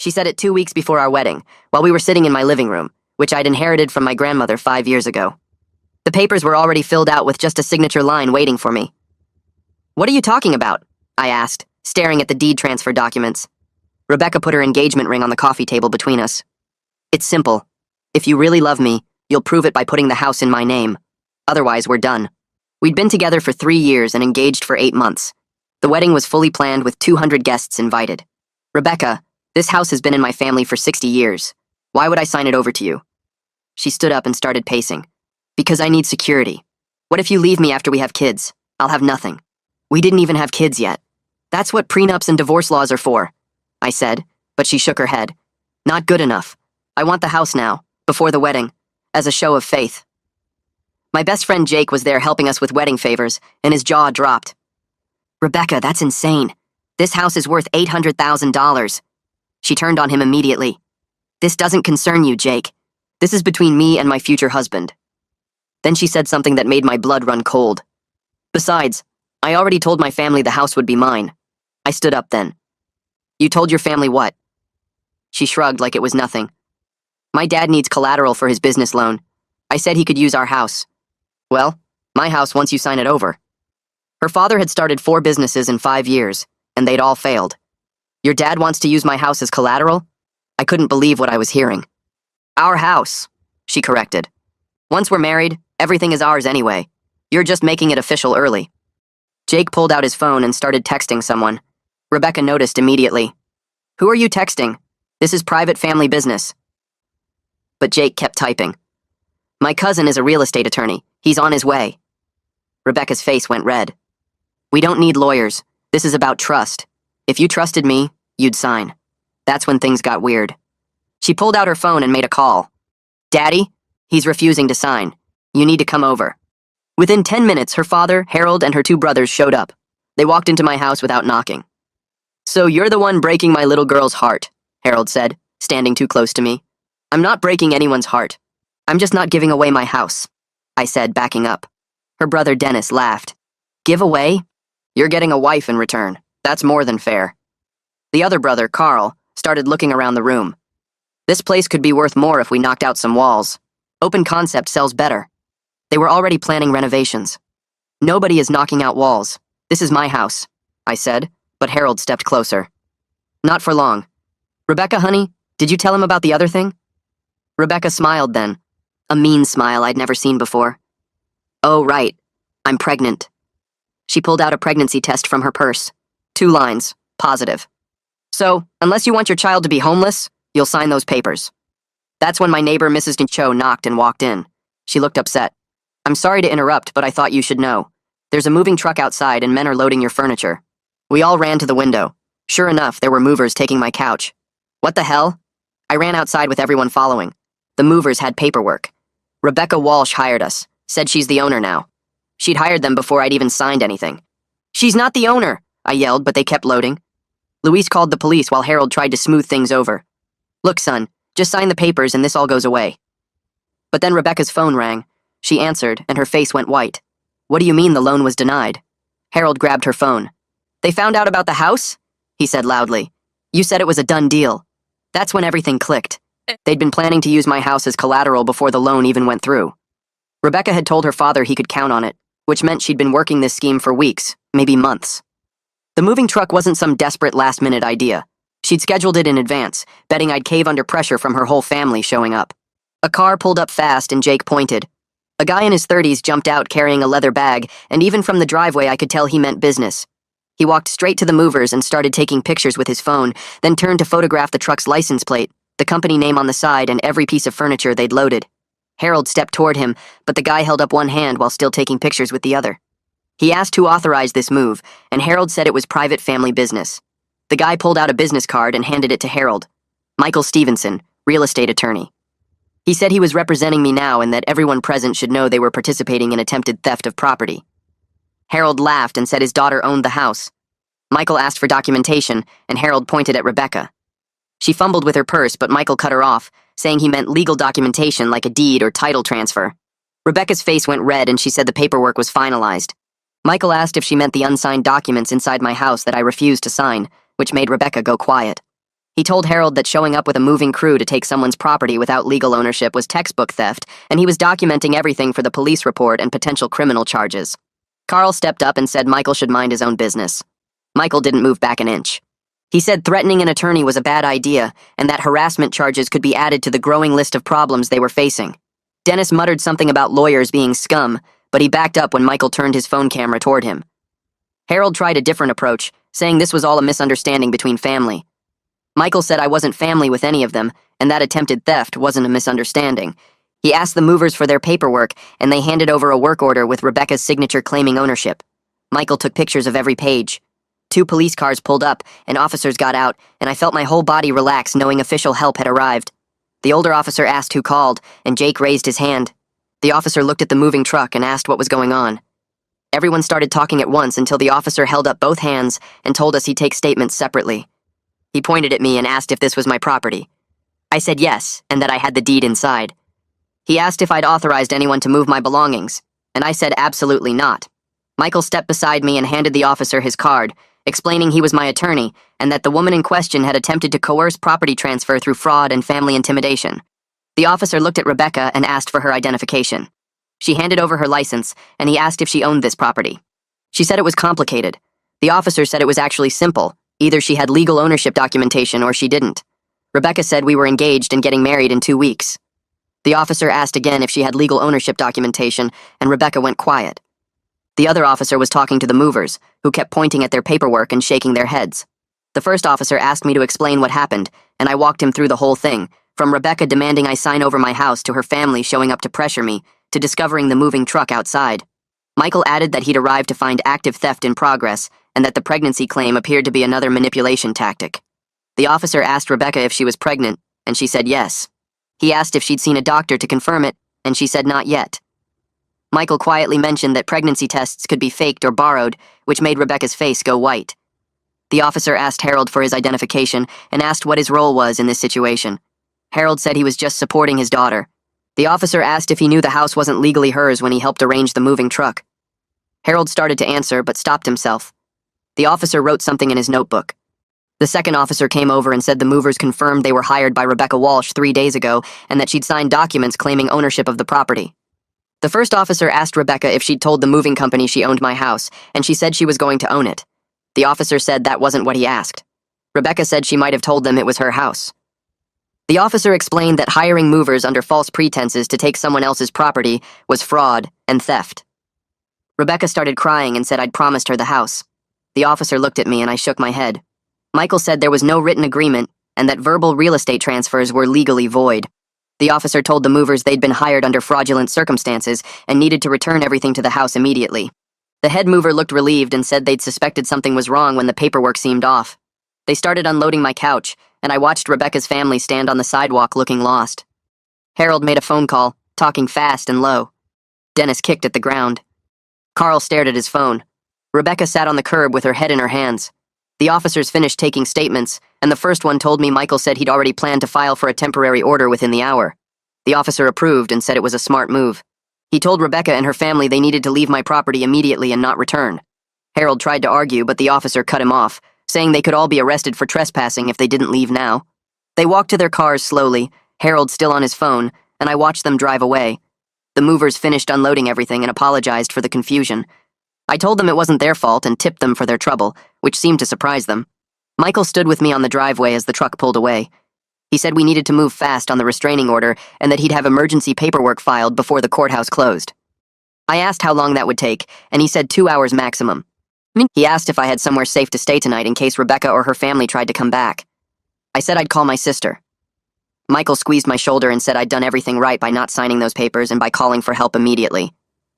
She said it 2 weeks before our wedding, while we were sitting in my living room, which I'd inherited from my grandmother 5 years ago. The papers were already filled out with just a signature line waiting for me. "What are you talking about?" I asked, staring at the deed transfer documents. Rebecca put her engagement ring on the coffee table between us. "It's simple. If you really love me, you'll prove it by putting the house in my name. Otherwise, we're done." We'd been together for 3 years and engaged for 8 months. The wedding was fully planned with 200 guests invited. "Rebecca, this house has been in my family for 60 years. Why would I sign it over to you?" She stood up and started pacing. "Because I need security. What if you leave me after we have kids? I'll have nothing." "We didn't even have kids yet. That's what prenups and divorce laws are for," I said, but she shook her head. "Not good enough. I want the house now, before the wedding, as a show of faith." My best friend Jake was there helping us with wedding favors, and his jaw dropped. "Rebecca, that's insane. This house is worth $800,000. She turned on him immediately. "This doesn't concern you, Jake. This is between me and my future husband." Then she said something that made my blood run cold. "Besides, I already told my family the house would be mine." I stood up then. "You told your family what?" She shrugged like it was nothing. "My dad needs collateral for his business loan. I said he could use our house." "Well, my house once you sign it over." Her father had started 4 businesses in 5 years, and they'd all failed. "Your dad wants to use my house as collateral?" I couldn't believe what I was hearing. "Our house," she corrected. "Once we're married, everything is ours anyway. You're just making it official early." Jake pulled out his phone and started texting someone. Rebecca noticed immediately. "Who are you texting? This is private family business." But Jake kept typing. "My cousin is a real estate attorney. He's on his way." Rebecca's face went red. "We don't need lawyers. This is about trust. If you trusted me, you'd sign." That's when things got weird. She pulled out her phone and made a call. "Daddy, he's refusing to sign. You need to come over." Within 10 minutes, her father, Harold, and her 2 brothers showed up. They walked into my house without knocking. "So you're the one breaking my little girl's heart," Harold said, standing too close to me. "I'm not breaking anyone's heart. I'm just not giving away my house," I said, backing up. Her brother Dennis laughed. "Give away? You're getting a wife in return. That's more than fair." The other brother, Carl, started looking around the room. "This place could be worth more if we knocked out some walls. Open concept sells better." They were already planning renovations. "Nobody is knocking out walls. This is my house," I said, but Harold stepped closer. "Not for long. Rebecca, honey, did you tell him about the other thing?" Rebecca smiled then, a mean smile I'd never seen before. "Oh, right. I'm pregnant." She pulled out a pregnancy test from her purse. 2 lines, positive. "So, unless you want your child to be homeless, you'll sign those papers." That's when my neighbor, Mrs. Cho, knocked and walked in. She looked upset. "I'm sorry to interrupt, but I thought you should know. There's a moving truck outside and men are loading your furniture." We all ran to the window. Sure enough, there were movers taking my couch. "What the hell?" I ran outside with everyone following. The movers had paperwork. Rebecca Walsh hired us, said she's the owner now. She'd hired them before I'd even signed anything. "She's not the owner," I yelled, but they kept loading. Luis called the police while Harold tried to smooth things over. "Look, son, just sign the papers and this all goes away." But then Rebecca's phone rang. She answered, and her face went white. "What do you mean the loan was denied?" Harold grabbed her phone. "They found out about the house?" he said loudly. "You said it was a done deal." That's when everything clicked. They'd been planning to use my house as collateral before the loan even went through. Rebecca had told her father he could count on it, which meant she'd been working this scheme for weeks, maybe months. The moving truck wasn't some desperate last-minute idea. She'd scheduled it in advance, betting I'd cave under pressure from her whole family showing up. A car pulled up fast and Jake pointed. A guy in his 30s jumped out carrying a leather bag, and even from the driveway I could tell he meant business. He walked straight to the movers and started taking pictures with his phone, then turned to photograph the truck's license plate, the company name on the side, and every piece of furniture they'd loaded. Harold stepped toward him, but the guy held up one hand while still taking pictures with the other. He asked who authorized this move, and Harold said it was private family business. The guy pulled out a business card and handed it to Harold. "Michael Stevenson, real estate attorney." He said he was representing me now and that everyone present should know they were participating in attempted theft of property. Harold laughed and said his daughter owned the house. Michael asked for documentation, and Harold pointed at Rebecca. She fumbled with her purse, but Michael cut her off, saying he meant legal documentation like a deed or title transfer. Rebecca's face went red and she said the paperwork was finalized. Michael asked if she meant the unsigned documents inside my house that I refused to sign, which made Rebecca go quiet. He told Harold that showing up with a moving crew to take someone's property without legal ownership was textbook theft, and he was documenting everything for the police report and potential criminal charges. Carl stepped up and said Michael should mind his own business. Michael didn't move back an inch. He said threatening an attorney was a bad idea, and that harassment charges could be added to the growing list of problems they were facing. Dennis muttered something about lawyers being scum, but he backed up when Michael turned his phone camera toward him. Harold tried a different approach, saying this was all a misunderstanding between family. Michael said I wasn't family with any of them, and that attempted theft wasn't a misunderstanding. He asked the movers for their paperwork, and they handed over a work order with Rebecca's signature claiming ownership. Michael took pictures of every page. 2 police cars pulled up, and officers got out, and I felt my whole body relax knowing official help had arrived. The older officer asked who called, and Jake raised his hand. The officer looked at the moving truck and asked what was going on. Everyone started talking at once until the officer held up both hands and told us he'd take statements separately. He pointed at me and asked if this was my property. I said yes, and that I had the deed inside. He asked if I'd authorized anyone to move my belongings, and I said absolutely not. Michael stepped beside me and handed the officer his card, explaining he was my attorney and that the woman in question had attempted to coerce property transfer through fraud and family intimidation. The officer looked at Rebecca and asked for her identification. She handed over her license, and he asked if she owned this property. She said it was complicated. The officer said it was actually simple. Either she had legal ownership documentation or she didn't. Rebecca said we were engaged and getting married in 2 weeks. The officer asked again if she had legal ownership documentation, and Rebecca went quiet. The other officer was talking to the movers, who kept pointing at their paperwork and shaking their heads. The first officer asked me to explain what happened, and I walked him through the whole thing, from Rebecca demanding I sign over my house to her family showing up to pressure me, to discovering the moving truck outside. Michael added that he'd arrived to find active theft in progress, and that the pregnancy claim appeared to be another manipulation tactic. The officer asked Rebecca if she was pregnant, and she said yes. He asked if she'd seen a doctor to confirm it, and she said not yet. Michael quietly mentioned that pregnancy tests could be faked or borrowed, which made Rebecca's face go white. The officer asked Harold for his identification and asked what his role was in this situation. Harold said he was just supporting his daughter. The officer asked if he knew the house wasn't legally hers when he helped arrange the moving truck. Harold started to answer but stopped himself. The officer wrote something in his notebook. The second officer came over and said the movers confirmed they were hired by Rebecca Walsh 3 days ago and that she'd signed documents claiming ownership of the property. The first officer asked Rebecca if she'd told the moving company she owned my house, and she said she was going to own it. The officer said that wasn't what he asked. Rebecca said she might have told them it was her house. The officer explained that hiring movers under false pretenses to take someone else's property was fraud and theft. Rebecca started crying and said I'd promised her the house. The officer looked at me and I shook my head. Michael said there was no written agreement and that verbal real estate transfers were legally void. The officer told the movers they'd been hired under fraudulent circumstances and needed to return everything to the house immediately. The head mover looked relieved and said they'd suspected something was wrong when the paperwork seemed off. They started unloading my couch, and I watched Rebecca's family stand on the sidewalk looking lost. Harold made a phone call, talking fast and low. Dennis kicked at the ground. Carl stared at his phone. Rebecca sat on the curb with her head in her hands. The officers finished taking statements, and the first one told me Michael said he'd already planned to file for a temporary order within the hour. The officer approved and said it was a smart move. He told Rebecca and her family they needed to leave my property immediately and not return. Harold tried to argue, but the officer cut him off, saying they could all be arrested for trespassing if they didn't leave now. They walked to their cars slowly, Harold still on his phone, and I watched them drive away. The movers finished unloading everything and apologized for the confusion. I told them it wasn't their fault and tipped them for their trouble, which seemed to surprise them. Michael stood with me on the driveway as the truck pulled away. He said we needed to move fast on the restraining order and that he'd have emergency paperwork filed before the courthouse closed. I asked how long that would take, and he said 2 hours maximum. He asked if I had somewhere safe to stay tonight in case Rebecca or her family tried to come back. I said I'd call my sister. Michael squeezed my shoulder and said I'd done everything right by not signing those papers and by calling for help immediately.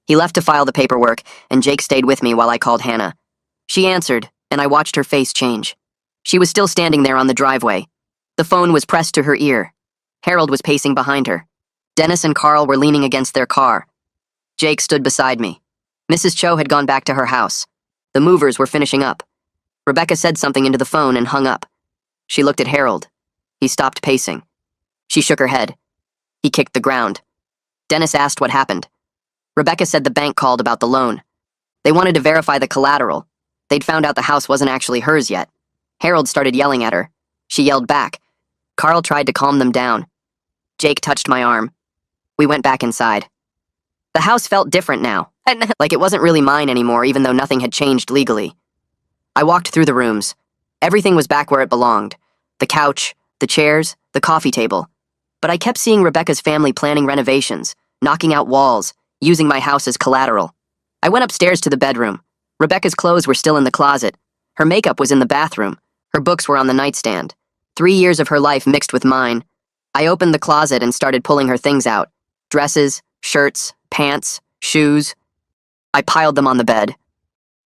He left to file the paperwork, and Jake stayed with me while I called Hannah. She answered, and I watched her face change. She was still standing there on the driveway. The phone was pressed to her ear. Harold was pacing behind her. Dennis and Carl were leaning against their car. Jake stood beside me. Mrs. Cho had gone back to her house. The movers were finishing up. Rebecca said something into the phone and hung up. She looked at Harold. He stopped pacing. She shook her head. He kicked the ground. Dennis asked what happened. Rebecca said the bank called about the loan. They wanted to verify the collateral. They'd found out the house wasn't actually hers yet. Harold started yelling at her. she yelled back. Carl tried to calm them down. Jake touched my arm. We went back inside. The house felt different now, like it wasn't really mine anymore, even though nothing had changed legally. I walked through the rooms. Everything was back where it belonged. The couch, the chairs, the coffee table. But I kept seeing Rebecca's family planning renovations, knocking out walls, using my house as collateral. I went upstairs to the bedroom. Rebecca's clothes were still in the closet. Her makeup was in the bathroom. Her books were on the nightstand. 3 years of her life mixed with mine. I opened the closet and started pulling her things out. Dresses, shirts, pants, shoes. I piled them on the bed.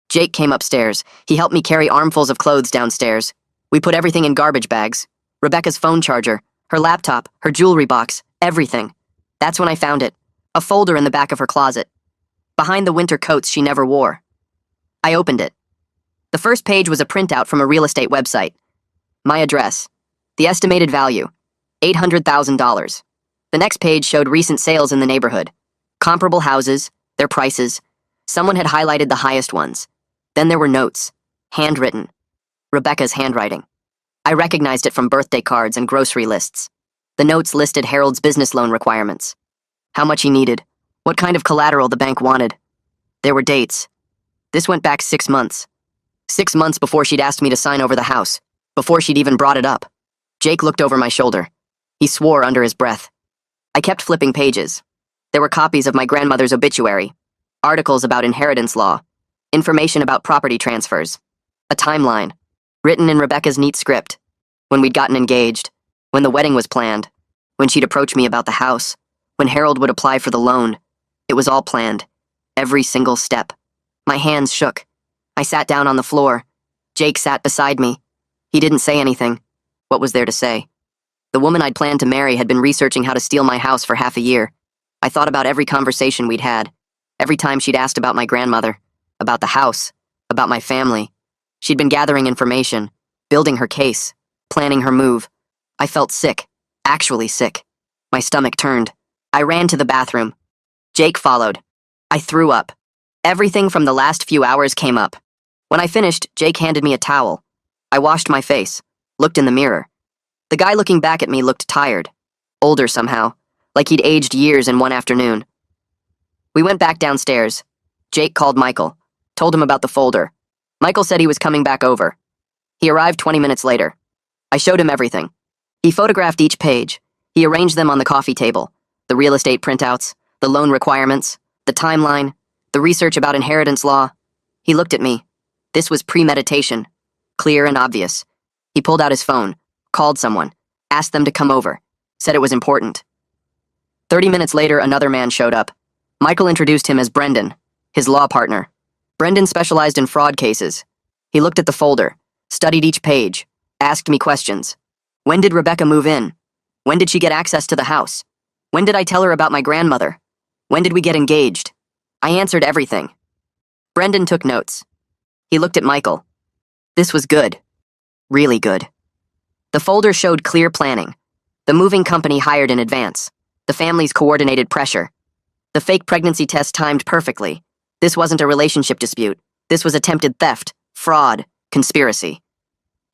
Jake came upstairs. He helped me carry armfuls of clothes downstairs. We put everything in garbage bags. Rebecca's phone charger, her laptop, her jewelry box, everything. That's when I found it. A folder in the back of her closet. Behind the winter coats she never wore. I opened it. The first page was a printout from a real estate website. My address. The estimated value. $800,000. The next page showed recent sales in the neighborhood. Comparable houses, their prices. Someone had highlighted the highest ones. Then there were notes. Handwritten. Rebecca's handwriting. I recognized it from birthday cards and grocery lists. The notes listed Harold's business loan requirements. How much he needed. What kind of collateral the bank wanted. There were dates. This went back 6 months. 6 months before she'd asked me to sign over the house. Before she'd even brought it up. Jake looked over my shoulder. He swore under his breath. I kept flipping pages. There were copies of my grandmother's obituary, articles about inheritance law, information about property transfers, a timeline, written in Rebecca's neat script, when we'd gotten engaged, when the wedding was planned, when she'd approach me about the house, when Harold would apply for the loan. It was all planned, every single step. My hands shook. I sat down on the floor. Jake sat beside me. He didn't say anything. What was there to say? The woman I'd planned to marry had been researching how to steal my house for half a year. I thought about every conversation we'd had, every time she'd asked about my grandmother, about the house, about my family. She'd been gathering information, building her case, planning her move. I felt sick, actually sick. My stomach turned. I ran to the bathroom. Jake followed. I threw up. Everything from the last few hours came up. When I finished, Jake handed me a towel. I washed my face, looked in the mirror. The guy looking back at me looked tired, older somehow, like he'd aged years in one afternoon. We went back downstairs. Jake called Michael, told him about the folder. Michael said he was coming back over. He arrived 20 minutes later. I showed him everything. He photographed each page. He arranged them on the coffee table, the real estate printouts, the loan requirements, the timeline, the research about inheritance law. He looked at me. This was premeditation, clear and obvious. He pulled out his phone, called someone, asked them to come over, said it was important. 30 minutes later, another man showed up. Michael introduced him as Brendan, his law partner. Brendan specialized in fraud cases. He looked at the folder, studied each page, asked me questions. When did Rebecca move in? When did she get access to the house? When did I tell her about my grandmother? When did we get engaged? I answered everything. Brendan took notes. He looked at Michael. This was good. Really good. The folder showed clear planning. The moving company hired in advance. The family's coordinated pressure. The fake pregnancy test timed perfectly. This wasn't a relationship dispute. This was attempted theft, fraud, conspiracy.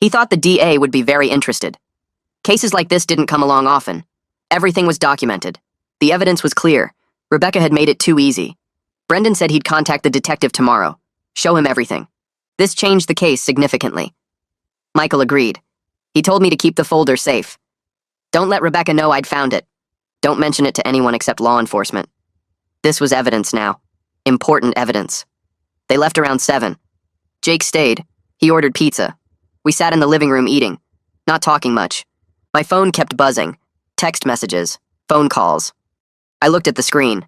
He thought the DA would be very interested. Cases like this didn't come along often. Everything was documented. The evidence was clear. Rebecca had made it too easy. Brendan said he'd contact the detective tomorrow. Show him everything. This changed the case significantly. Michael agreed. He told me to keep the folder safe. Don't let Rebecca know I'd found it. Don't mention it to anyone except law enforcement. This was evidence now. Important evidence. They left around 7. Jake stayed. He ordered pizza. We sat in the living room eating, not talking much. My phone kept buzzing. Text messages, phone calls. I looked at the screen.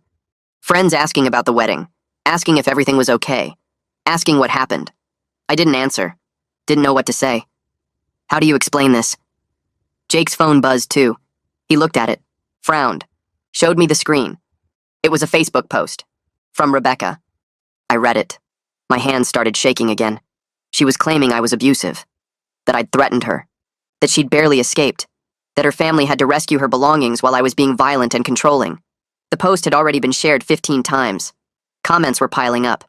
Friends asking about the wedding, asking if everything was okay, asking what happened. I didn't answer. Didn't know what to say. How do you explain this? Jake's phone buzzed too. He looked at it, frowned, showed me the screen. It was a Facebook post. From Rebecca. I read it. My hands started shaking again. She was claiming I was abusive. That I'd threatened her. That she'd barely escaped. That her family had to rescue her belongings while I was being violent and controlling. The post had already been shared 15 times. Comments were piling up.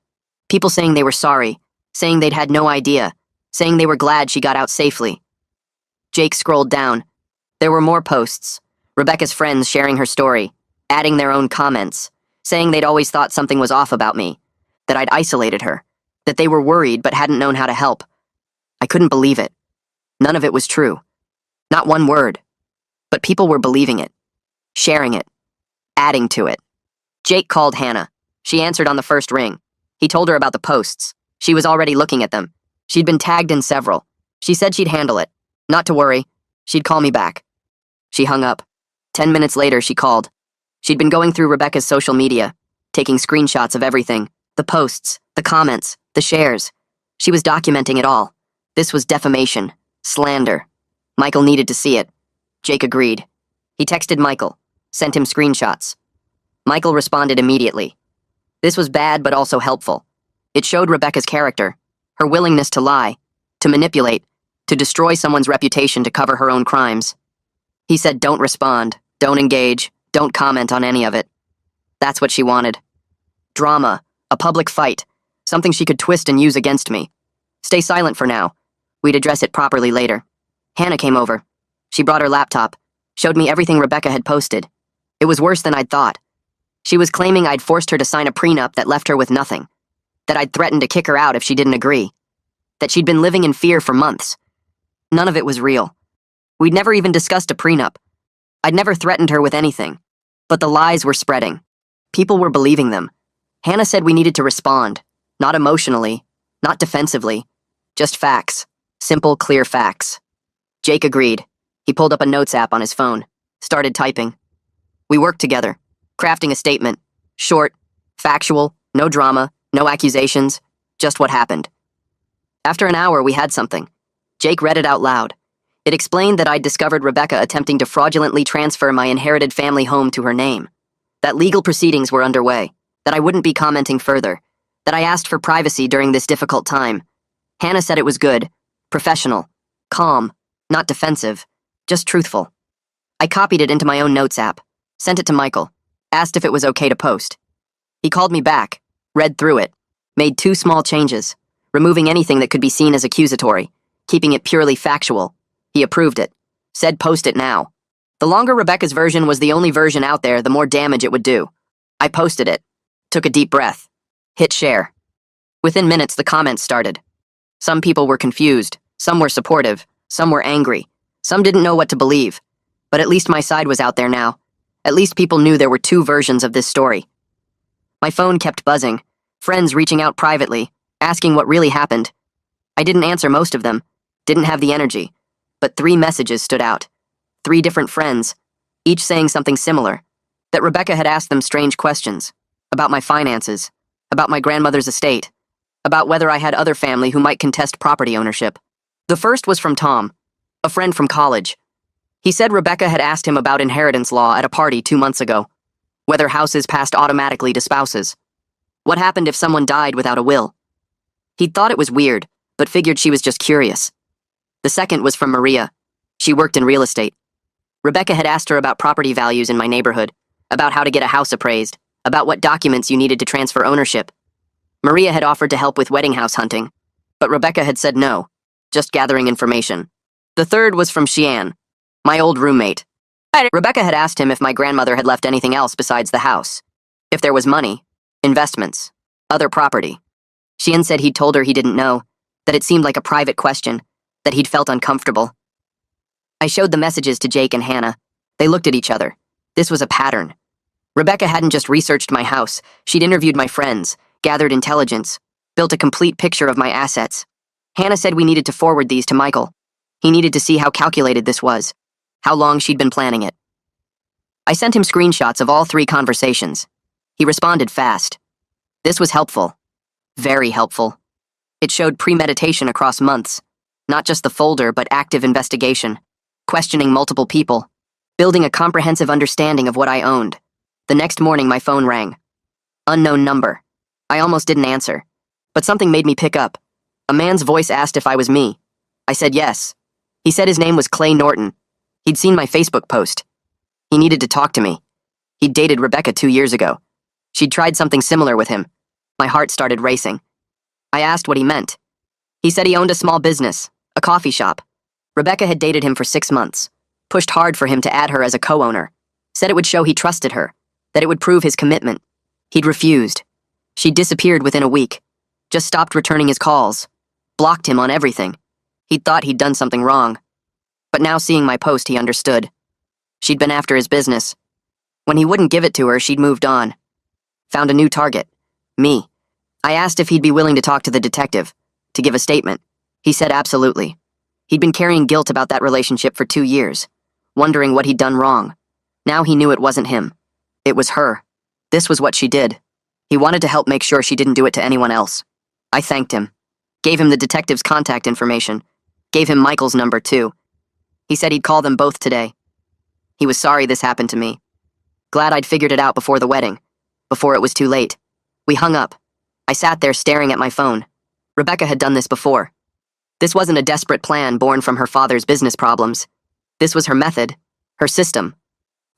People saying they were sorry, saying they'd had no idea, saying they were glad she got out safely. Jake scrolled down. There were more posts. Rebecca's friends sharing her story, adding their own comments, saying they'd always thought something was off about me, that I'd isolated her, that they were worried but hadn't known how to help. I couldn't believe it. None of it was true. Not one word. But people were believing it, sharing it, adding to it. Jake called Hannah. She answered on the first ring. He told her about the posts. She was already looking at them. She'd been tagged in several. She said she'd handle it. Not to worry. She'd call me back. She hung up. 10 minutes later, she called. She'd been going through Rebecca's social media, taking screenshots of everything, the posts, the comments, the shares. She was documenting it all. This was defamation, slander. Michael needed to see it. Jake agreed. He texted Michael, sent him screenshots. Michael responded immediately. This was bad but also helpful. It showed Rebecca's character, her willingness to lie, to manipulate, to destroy someone's reputation to cover her own crimes. He said don't respond, don't engage, don't comment on any of it. That's what she wanted. Drama, a public fight, something she could twist and use against me. Stay silent for now. We'd address it properly later. Hannah came over. She brought her laptop, showed me everything Rebecca had posted. It was worse than I'd thought. She was claiming I'd forced her to sign a prenup that left her with nothing, that I'd threatened to kick her out if she didn't agree, that she'd been living in fear for months. None of it was real. We'd never even discussed a prenup. I'd never threatened her with anything. But the lies were spreading. People were believing them. Hannah said we needed to respond, not emotionally, not defensively, just facts, simple, clear facts. Jake agreed. He pulled up a notes app on his phone, started typing. We worked together, crafting a statement, short, factual, no drama, no accusations, just what happened. After an hour, we had something. Jake read it out loud. It explained that I'd discovered Rebecca attempting to fraudulently transfer my inherited family home to her name, that legal proceedings were underway, that I wouldn't be commenting further, that I asked for privacy during this difficult time. Hannah said it was good, professional, calm, not defensive, just truthful. I copied it into my own notes app, sent it to Michael, asked if it was okay to post. He called me back, read through it, made 2 small changes, removing anything that could be seen as accusatory, keeping it purely factual. He approved it, said post it now. The longer Rebecca's version was the only version out there, the more damage it would do. I posted it, took a deep breath, hit share. Within minutes, the comments started. Some people were confused, some were supportive, some were angry, some didn't know what to believe. But at least my side was out there now. At least people knew there were 2 versions of this story. My phone kept buzzing, friends reaching out privately, asking what really happened. I didn't answer most of them, didn't have the energy. But 3 messages stood out. 3 different friends, each saying something similar. That Rebecca had asked them strange questions. About my finances. About my grandmother's estate. About whether I had other family who might contest property ownership. The first was from Tom, a friend from college. He said Rebecca had asked him about inheritance law at a party 2 months ago. Whether houses passed automatically to spouses. What happened if someone died without a will? He'd thought it was weird, but figured she was just curious. The second was from Maria. She worked in real estate. Rebecca had asked her about property values in my neighborhood, about how to get a house appraised, about what documents you needed to transfer ownership. Maria had offered to help with wedding house hunting, but Rebecca had said no, just gathering information. The third was from Xian, my old roommate. Rebecca had asked him if my grandmother had left anything else besides the house. If there was money, investments, other property. Xian said he'd told her he didn't know, that it seemed like a private question, that he'd felt uncomfortable. I showed the messages to Jake and Hannah. They looked at each other. This was a pattern. Rebecca hadn't just researched my house, she'd interviewed my friends, gathered intelligence, built a complete picture of my assets. Hannah said we needed to forward these to Michael. He needed to see how calculated this was, how long she'd been planning it. I sent him screenshots of all 3 conversations. He responded fast. This was helpful. Very helpful. It showed premeditation across months. Not just the folder, but active investigation, questioning multiple people, building a comprehensive understanding of what I owned. The next morning, my phone rang. Unknown number. I almost didn't answer, but something made me pick up. A man's voice asked if I was me. I said yes. He said his name was Clay Norton. He'd seen my Facebook post. He needed to talk to me. He'd dated Rebecca 2 years ago. She'd tried something similar with him. My heart started racing. I asked what he meant. He said he owned a small business, a coffee shop. Rebecca had dated him for 6 months, pushed hard for him to add her as a co-owner, said it would show he trusted her, that it would prove his commitment. He'd refused. She'd disappeared within a week, just stopped returning his calls, blocked him on everything. He'd thought he'd done something wrong. But now seeing my post, he understood. She'd been after his business. When he wouldn't give it to her, she'd moved on. Found a new target. Me. I asked if he'd be willing to talk to the detective, to give a statement. He said absolutely. He'd been carrying guilt about that relationship for 2 years, wondering what he'd done wrong. Now he knew it wasn't him. It was her. This was what she did. He wanted to help make sure she didn't do it to anyone else. I thanked him. Gave him the detective's contact information. Gave him Michael's number, too. He said he'd call them both today. He was sorry this happened to me. Glad I'd figured it out before the wedding, before it was too late. We hung up. I sat there staring at my phone. Rebecca had done this before. This wasn't a desperate plan born from her father's business problems. This was her method, her system.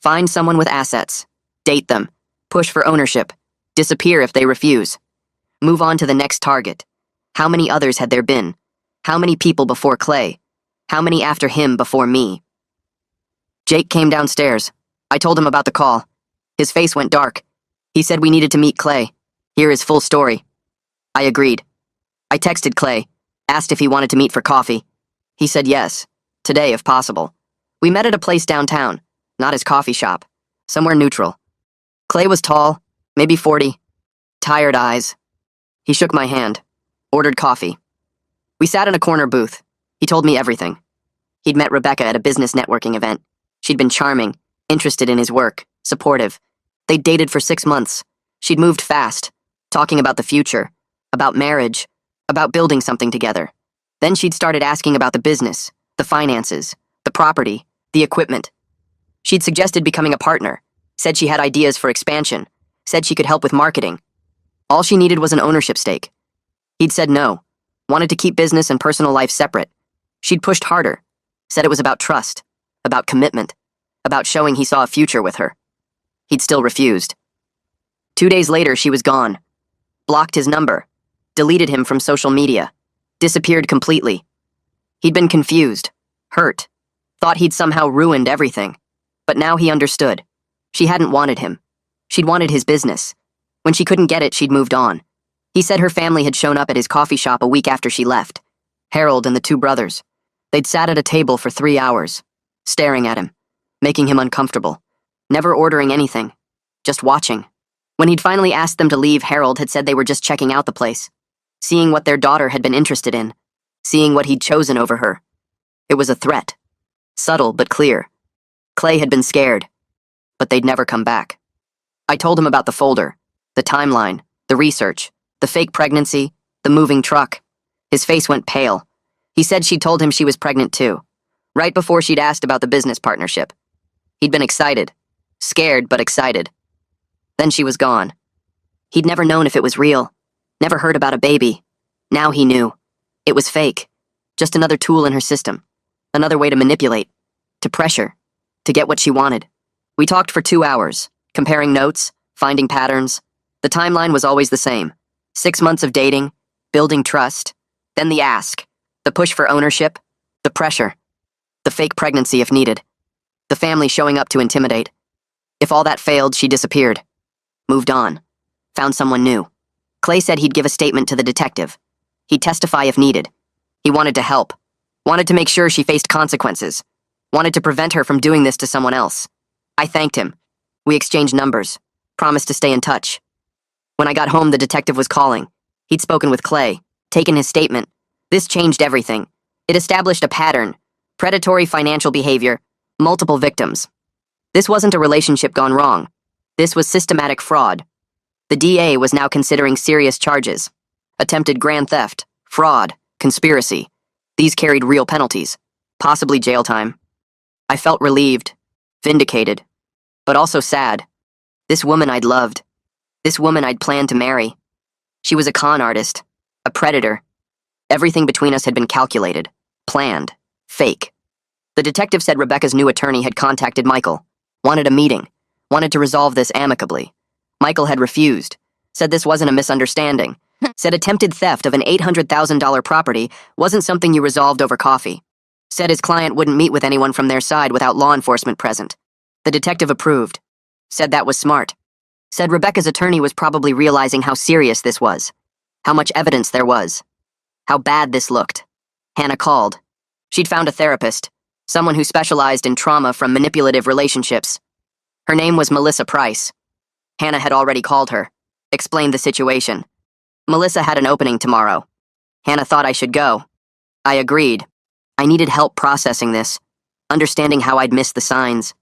Find someone with assets, date them, push for ownership, disappear if they refuse. Move on to the next target. How many others had there been? How many people before Clay? How many after him before me? Jake came downstairs. I told him about the call. His face went dark. He said we needed to meet Clay. Hear his full story. I agreed. I texted Clay, asked if he wanted to meet for coffee. He said yes, today if possible. We met at a place downtown, not his coffee shop, somewhere neutral. Clay was tall, maybe 40, tired eyes. He shook my hand, ordered coffee. We sat in a corner booth. He told me everything. He'd met Rebecca at a business networking event. She'd been charming, interested in his work, supportive. They'd dated for 6 months. She'd moved fast, talking about the future, about marriage, about building something together. Then she'd started asking about the business, the finances, the property, the equipment. She'd suggested becoming a partner, said she had ideas for expansion, said she could help with marketing. All she needed was an ownership stake. He'd said no, wanted to keep business and personal life separate. She'd pushed harder, said it was about trust, about commitment, about showing he saw a future with her. He'd still refused. 2 days later, she was gone. Blocked his number, deleted him from social media, disappeared completely. He'd been confused, hurt, thought he'd somehow ruined everything. But now he understood. She hadn't wanted him. She'd wanted his business. When she couldn't get it, she'd moved on. He said her family had shown up at his coffee shop a week after she left. Harold and the 2 brothers. They'd sat at a table for 3 hours, staring at him, making him uncomfortable, never ordering anything, just watching. When he'd finally asked them to leave, Harold had said they were just checking out the place, seeing what their daughter had been interested in, seeing what he'd chosen over her. It was a threat, subtle but clear. Clay had been scared, but they'd never come back. I told him about the folder, the timeline, the research, the fake pregnancy, the moving truck. His face went pale. He said she'd told him she was pregnant too, right before she'd asked about the business partnership. He'd been excited, scared but excited. Then she was gone. He'd never known if it was real, never heard about a baby. Now he knew. It was fake, just another tool in her system, another way to manipulate, to pressure, to get what she wanted. We talked for 2 hours, comparing notes, finding patterns. The timeline was always the same. 6 months of dating, building trust, then the ask, the push for ownership, the pressure, the fake pregnancy if needed, the family showing up to intimidate. If all that failed, she disappeared. Moved on. Found someone new. Clay said he'd give a statement to the detective. He'd testify if needed. He wanted to help. Wanted to make sure she faced consequences. Wanted to prevent her from doing this to someone else. I thanked him. We exchanged numbers. Promised to stay in touch. When I got home, the detective was calling. He'd spoken with Clay, taken his statement. This changed everything. It established a pattern. Predatory financial behavior. Multiple victims. This wasn't a relationship gone wrong. This was systematic fraud. The DA was now considering serious charges. Attempted grand theft, fraud, conspiracy. These carried real penalties, possibly jail time. I felt relieved, vindicated, but also sad. This woman I'd loved. This woman I'd planned to marry. She was a con artist, a predator. Everything between us had been calculated, planned, fake. The detective said Rebecca's new attorney had contacted Michael, wanted a meeting, wanted to resolve this amicably. Michael had refused, said this wasn't a misunderstanding, said attempted theft of an $800,000 property wasn't something you resolved over coffee. Said his client wouldn't meet with anyone from their side without law enforcement present. The detective approved. Said that was smart. Said Rebecca's attorney was probably realizing how serious this was. How much evidence there was. How bad this looked. Hannah called. She'd found a therapist, someone who specialized in trauma from manipulative relationships. Her name was Melissa Price. Hannah had already called her, explained the situation. Melissa had an opening tomorrow. Hannah thought I should go. I agreed. I needed help processing this, understanding how I'd missed the signs,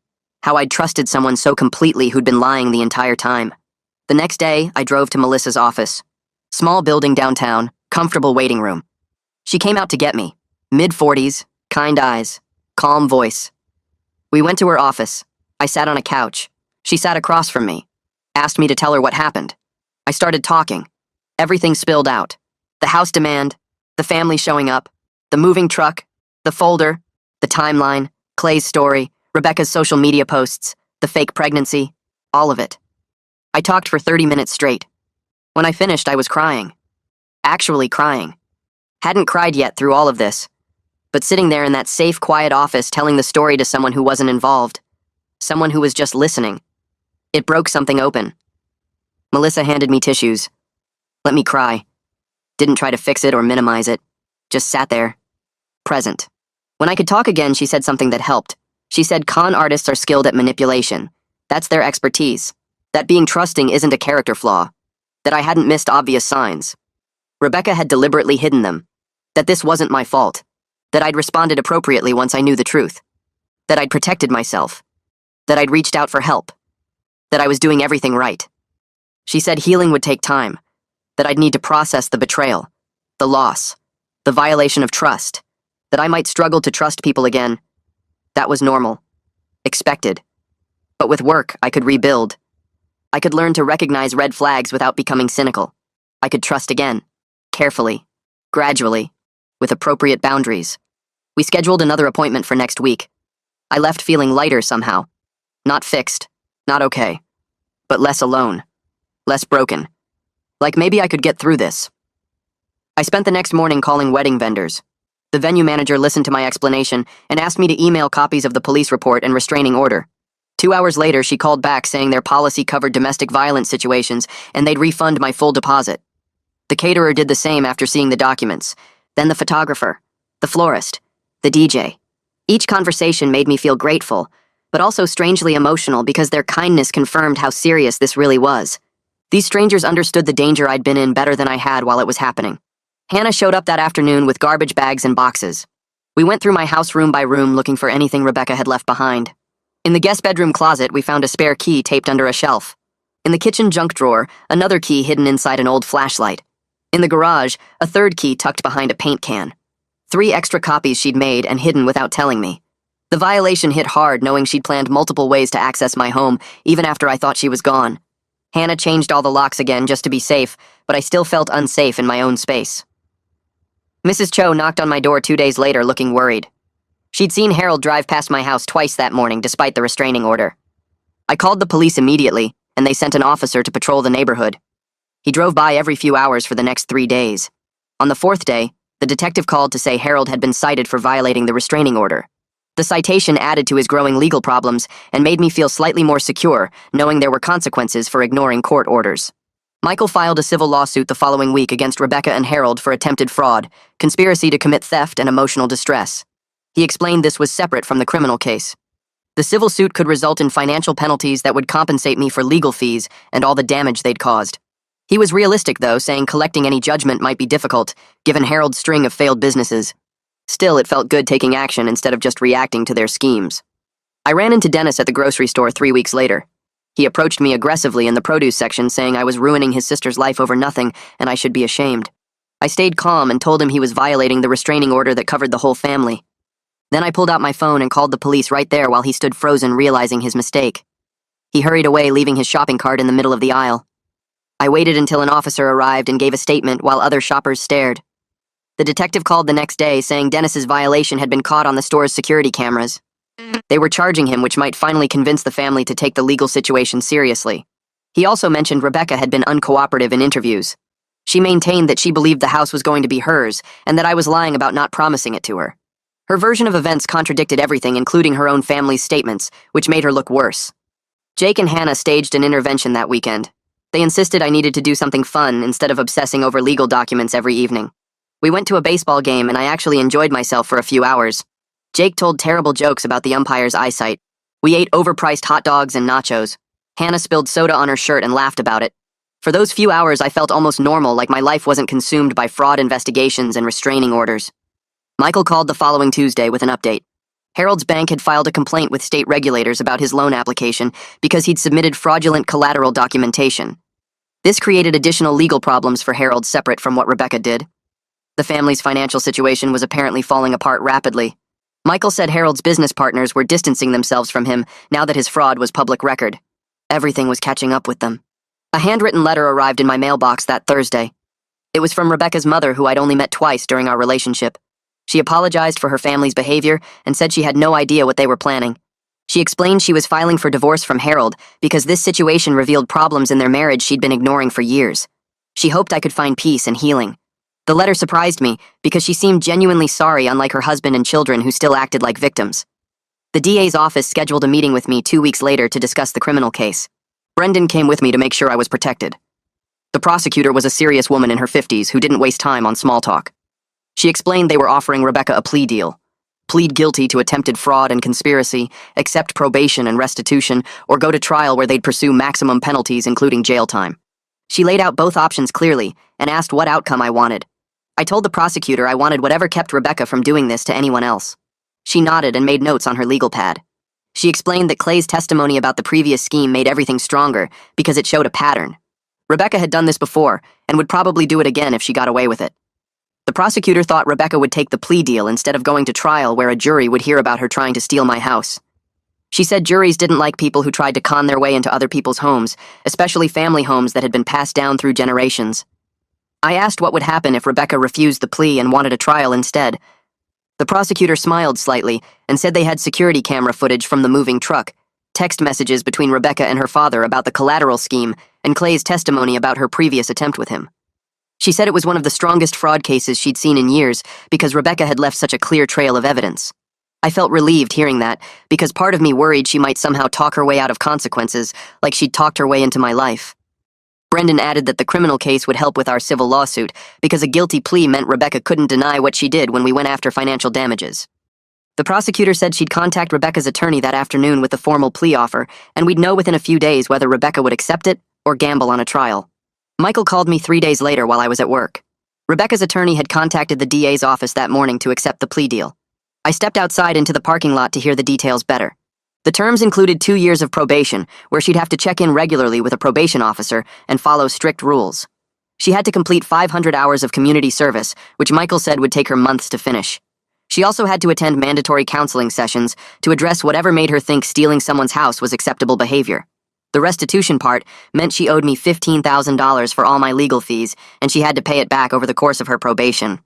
how I'd trusted someone so completely who'd been lying the entire time. The next day, I drove to Melissa's office. Small building downtown, comfortable waiting room. She came out to get me. Mid-40s, kind eyes, calm voice. We went to her office. I sat on a couch. She sat across from me, asked me to tell her what happened. I started talking. Everything spilled out. The house demand, the family showing up, the moving truck, the folder, the timeline, Clay's story, Rebecca's social media posts, the fake pregnancy, all of it. I talked for 30 minutes straight. When I finished, I was crying. Actually crying. Hadn't cried yet through all of this, but sitting there in that safe, quiet office telling the story to someone who wasn't involved, someone who was just listening. It broke something open. Melissa handed me tissues. Let me cry. Didn't try to fix it or minimize it. Just sat there. Present. When I could talk again, she said something that helped. She said con artists are skilled at manipulation. That's their expertise. That being trusting isn't a character flaw. That I hadn't missed obvious signs. Rebecca had deliberately hidden them. That this wasn't my fault. That I'd responded appropriately once I knew the truth. That I'd protected myself. That I'd reached out for help. That I was doing everything right. She said healing would take time. That I'd need to process the betrayal, the loss, the violation of trust. That I might struggle to trust people again. That was normal. Expected. But with work, I could rebuild. I could learn to recognize red flags without becoming cynical. I could trust again. Carefully. Gradually. With appropriate boundaries. We scheduled another appointment for next week. I left feeling lighter somehow. Not fixed. Not okay. But less alone. Less broken. Like maybe I could get through this. I spent the next morning calling wedding vendors. The venue manager listened to my explanation and asked me to email copies of the police report and restraining order. 2 hours later, she called back saying their policy covered domestic violence situations and they'd refund my full deposit. The caterer did the same after seeing the documents. Then the photographer, the florist, the DJ. Each conversation made me feel grateful, but also strangely emotional because their kindness confirmed how serious this really was. These strangers understood the danger I'd been in better than I had while it was happening. Hannah showed up that afternoon with garbage bags and boxes. We went through my house room by room looking for anything Rebecca had left behind. In the guest bedroom closet, we found a spare key taped under a shelf. In the kitchen junk drawer, another key hidden inside an old flashlight. In the garage, a third key tucked behind a paint can. 3 extra copies she'd made and hidden without telling me. The violation hit hard knowing she'd planned multiple ways to access my home, even after I thought she was gone. Hannah changed all the locks again just to be safe, but I still felt unsafe in my own space. Mrs. Cho knocked on my door 2 days later looking worried. She'd seen Harold drive past my house twice that morning despite the restraining order. I called the police immediately, and they sent an officer to patrol the neighborhood. He drove by every few hours for the next 3 days. On the 4th day, the detective called to say Harold had been cited for violating the restraining order. The citation added to his growing legal problems and made me feel slightly more secure, knowing there were consequences for ignoring court orders. Michael filed a civil lawsuit the following week against Rebecca and Harold for attempted fraud, conspiracy to commit theft, and emotional distress. He explained this was separate from the criminal case. The civil suit could result in financial penalties that would compensate me for legal fees and all the damage they'd caused. He was realistic, though, saying collecting any judgment might be difficult, given Harold's string of failed businesses. Still, it felt good taking action instead of just reacting to their schemes. I ran into Dennis at the grocery store 3 weeks later. He approached me aggressively in the produce section, saying I was ruining his sister's life over nothing and I should be ashamed. I stayed calm and told him he was violating the restraining order that covered the whole family. Then I pulled out my phone and called the police right there while he stood frozen, realizing his mistake. He hurried away, leaving his shopping cart in the middle of the aisle. I waited until an officer arrived and gave a statement while other shoppers stared. The detective called the next day, saying Dennis's violation had been caught on the store's security cameras. They were charging him, which might finally convince the family to take the legal situation seriously. He also mentioned Rebecca had been uncooperative in interviews. She maintained that she believed the house was going to be hers and that I was lying about not promising it to her. Her version of events contradicted everything, including her own family's statements, which made her look worse. Jake and Hannah staged an intervention that weekend. They insisted I needed to do something fun instead of obsessing over legal documents every evening. We went to a baseball game and I actually enjoyed myself for a few hours. Jake told terrible jokes about the umpire's eyesight. We ate overpriced hot dogs and nachos. Hannah spilled soda on her shirt and laughed about it. For those few hours, I felt almost normal, like my life wasn't consumed by fraud investigations and restraining orders. Michael called the following Tuesday with an update. Harold's bank had filed a complaint with state regulators about his loan application because he'd submitted fraudulent collateral documentation. This created additional legal problems for Harold separate from what Rebecca did. The family's financial situation was apparently falling apart rapidly. Michael said Harold's business partners were distancing themselves from him now that his fraud was public record. Everything was catching up with them. A handwritten letter arrived in my mailbox that Thursday. It was from Rebecca's mother, who I'd only met twice during our relationship. She apologized for her family's behavior and said she had no idea what they were planning. She explained she was filing for divorce from Harold because this situation revealed problems in their marriage she'd been ignoring for years. She hoped I could find peace and healing. The letter surprised me because she seemed genuinely sorry, unlike her husband and children who still acted like victims. The DA's office scheduled a meeting with me 2 weeks later to discuss the criminal case. Brendan came with me to make sure I was protected. The prosecutor was a serious woman in her 50s who didn't waste time on small talk. She explained they were offering Rebecca a plea deal. Plead guilty to attempted fraud and conspiracy, accept probation and restitution, or go to trial where they'd pursue maximum penalties, including jail time. She laid out both options clearly and asked what outcome I wanted. I told the prosecutor I wanted whatever kept Rebecca from doing this to anyone else. She nodded and made notes on her legal pad. She explained that Clay's testimony about the previous scheme made everything stronger because it showed a pattern. Rebecca had done this before and would probably do it again if she got away with it. The prosecutor thought Rebecca would take the plea deal instead of going to trial where a jury would hear about her trying to steal my house. She said juries didn't like people who tried to con their way into other people's homes, especially family homes that had been passed down through generations. I asked what would happen if Rebecca refused the plea and wanted a trial instead. The prosecutor smiled slightly and said they had security camera footage from the moving truck, text messages between Rebecca and her father about the collateral scheme, and Clay's testimony about her previous attempt with him. She said it was one of the strongest fraud cases she'd seen in years because Rebecca had left such a clear trail of evidence. I felt relieved hearing that because part of me worried she might somehow talk her way out of consequences, like she'd talked her way into my life. Brendan added that the criminal case would help with our civil lawsuit because a guilty plea meant Rebecca couldn't deny what she did when we went after financial damages. The prosecutor said she'd contact Rebecca's attorney that afternoon with the formal plea offer, and we'd know within a few days whether Rebecca would accept it or gamble on a trial. Michael called me 3 days later while I was at work. Rebecca's attorney had contacted the DA's office that morning to accept the plea deal. I stepped outside into the parking lot to hear the details better. The terms included 2 years of probation, where she'd have to check in regularly with a probation officer and follow strict rules. She had to complete 500 hours of community service, which Michael said would take her months to finish. She also had to attend mandatory counseling sessions to address whatever made her think stealing someone's house was acceptable behavior. The restitution part meant she owed me $15,000 for all my legal fees, and she had to pay it back over the course of her probation.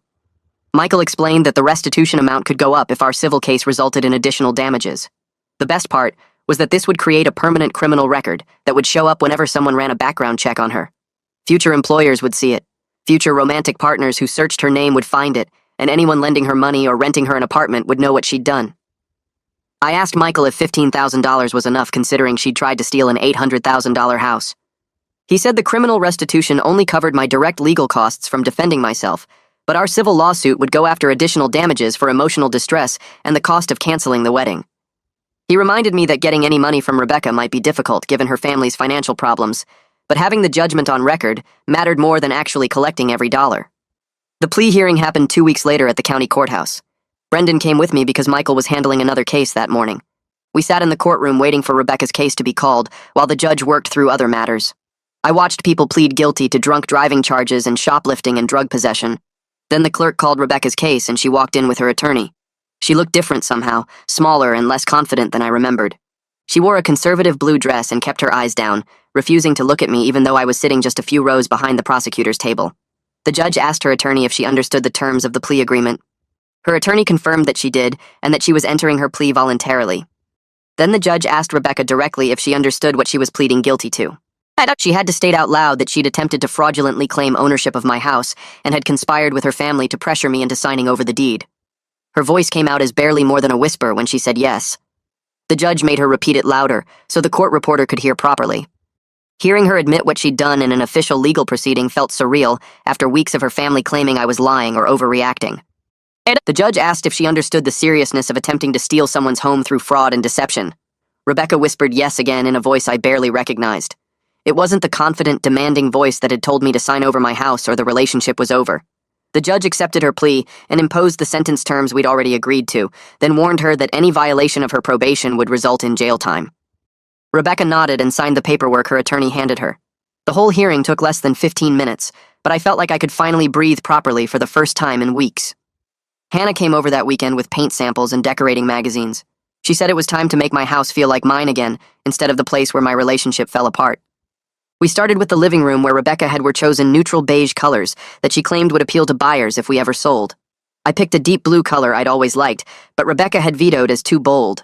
Michael explained that the restitution amount could go up if our civil case resulted in additional damages. The best part was that this would create a permanent criminal record that would show up whenever someone ran a background check on her. Future employers would see it. Future romantic partners who searched her name would find it, and anyone lending her money or renting her an apartment would know what she'd done. I asked Michael if $15,000 was enough considering she'd tried to steal an $800,000 house. He said the criminal restitution only covered my direct legal costs from defending myself, but our civil lawsuit would go after additional damages for emotional distress and the cost of canceling the wedding. He reminded me that getting any money from Rebecca might be difficult given her family's financial problems, but having the judgment on record mattered more than actually collecting every dollar. The plea hearing happened 2 weeks later at the county courthouse. Brendan came with me because Michael was handling another case that morning. We sat in the courtroom waiting for Rebecca's case to be called while the judge worked through other matters. I watched people plead guilty to drunk driving charges and shoplifting and drug possession. Then the clerk called Rebecca's case and she walked in with her attorney. She looked different somehow, smaller and less confident than I remembered. She wore a conservative blue dress and kept her eyes down, refusing to look at me even though I was sitting just a few rows behind the prosecutor's table. The judge asked her attorney if she understood the terms of the plea agreement. Her attorney confirmed that she did, and that she was entering her plea voluntarily. Then the judge asked Rebecca directly if she understood what she was pleading guilty to. She had to state out loud that she'd attempted to fraudulently claim ownership of my house and had conspired with her family to pressure me into signing over the deed. Her voice came out as barely more than a whisper when she said yes. The judge made her repeat it louder, so the court reporter could hear properly. Hearing her admit what she'd done in an official legal proceeding felt surreal after weeks of her family claiming I was lying or overreacting. The judge asked if she understood the seriousness of attempting to steal someone's home through fraud and deception. Rebecca whispered yes again in a voice I barely recognized. It wasn't the confident, demanding voice that had told me to sign over my house or the relationship was over. The judge accepted her plea and imposed the sentence terms we'd already agreed to, then warned her that any violation of her probation would result in jail time. Rebecca nodded and signed the paperwork her attorney handed her. The whole hearing took less than 15 minutes, but I felt like I could finally breathe properly for the first time in weeks. Hannah came over that weekend with paint samples and decorating magazines. She said it was time to make my house feel like mine again, instead of the place where my relationship fell apart. We started with the living room where Rebecca had chosen neutral beige colors that she claimed would appeal to buyers if we ever sold. I picked a deep blue color I'd always liked, but Rebecca had vetoed as too bold.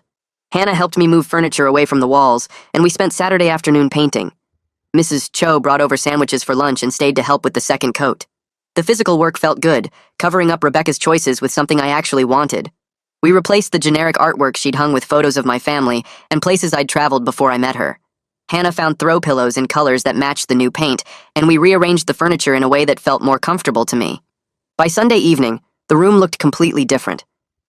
Hannah helped me move furniture away from the walls, and we spent Saturday afternoon painting. Mrs. Cho brought over sandwiches for lunch and stayed to help with the second coat. The physical work felt good, covering up Rebecca's choices with something I actually wanted. We replaced the generic artwork she'd hung with photos of my family and places I'd traveled before I met her. Hannah found throw pillows in colors that matched the new paint, and we rearranged the furniture in a way that felt more comfortable to me. By Sunday evening, the room looked completely different.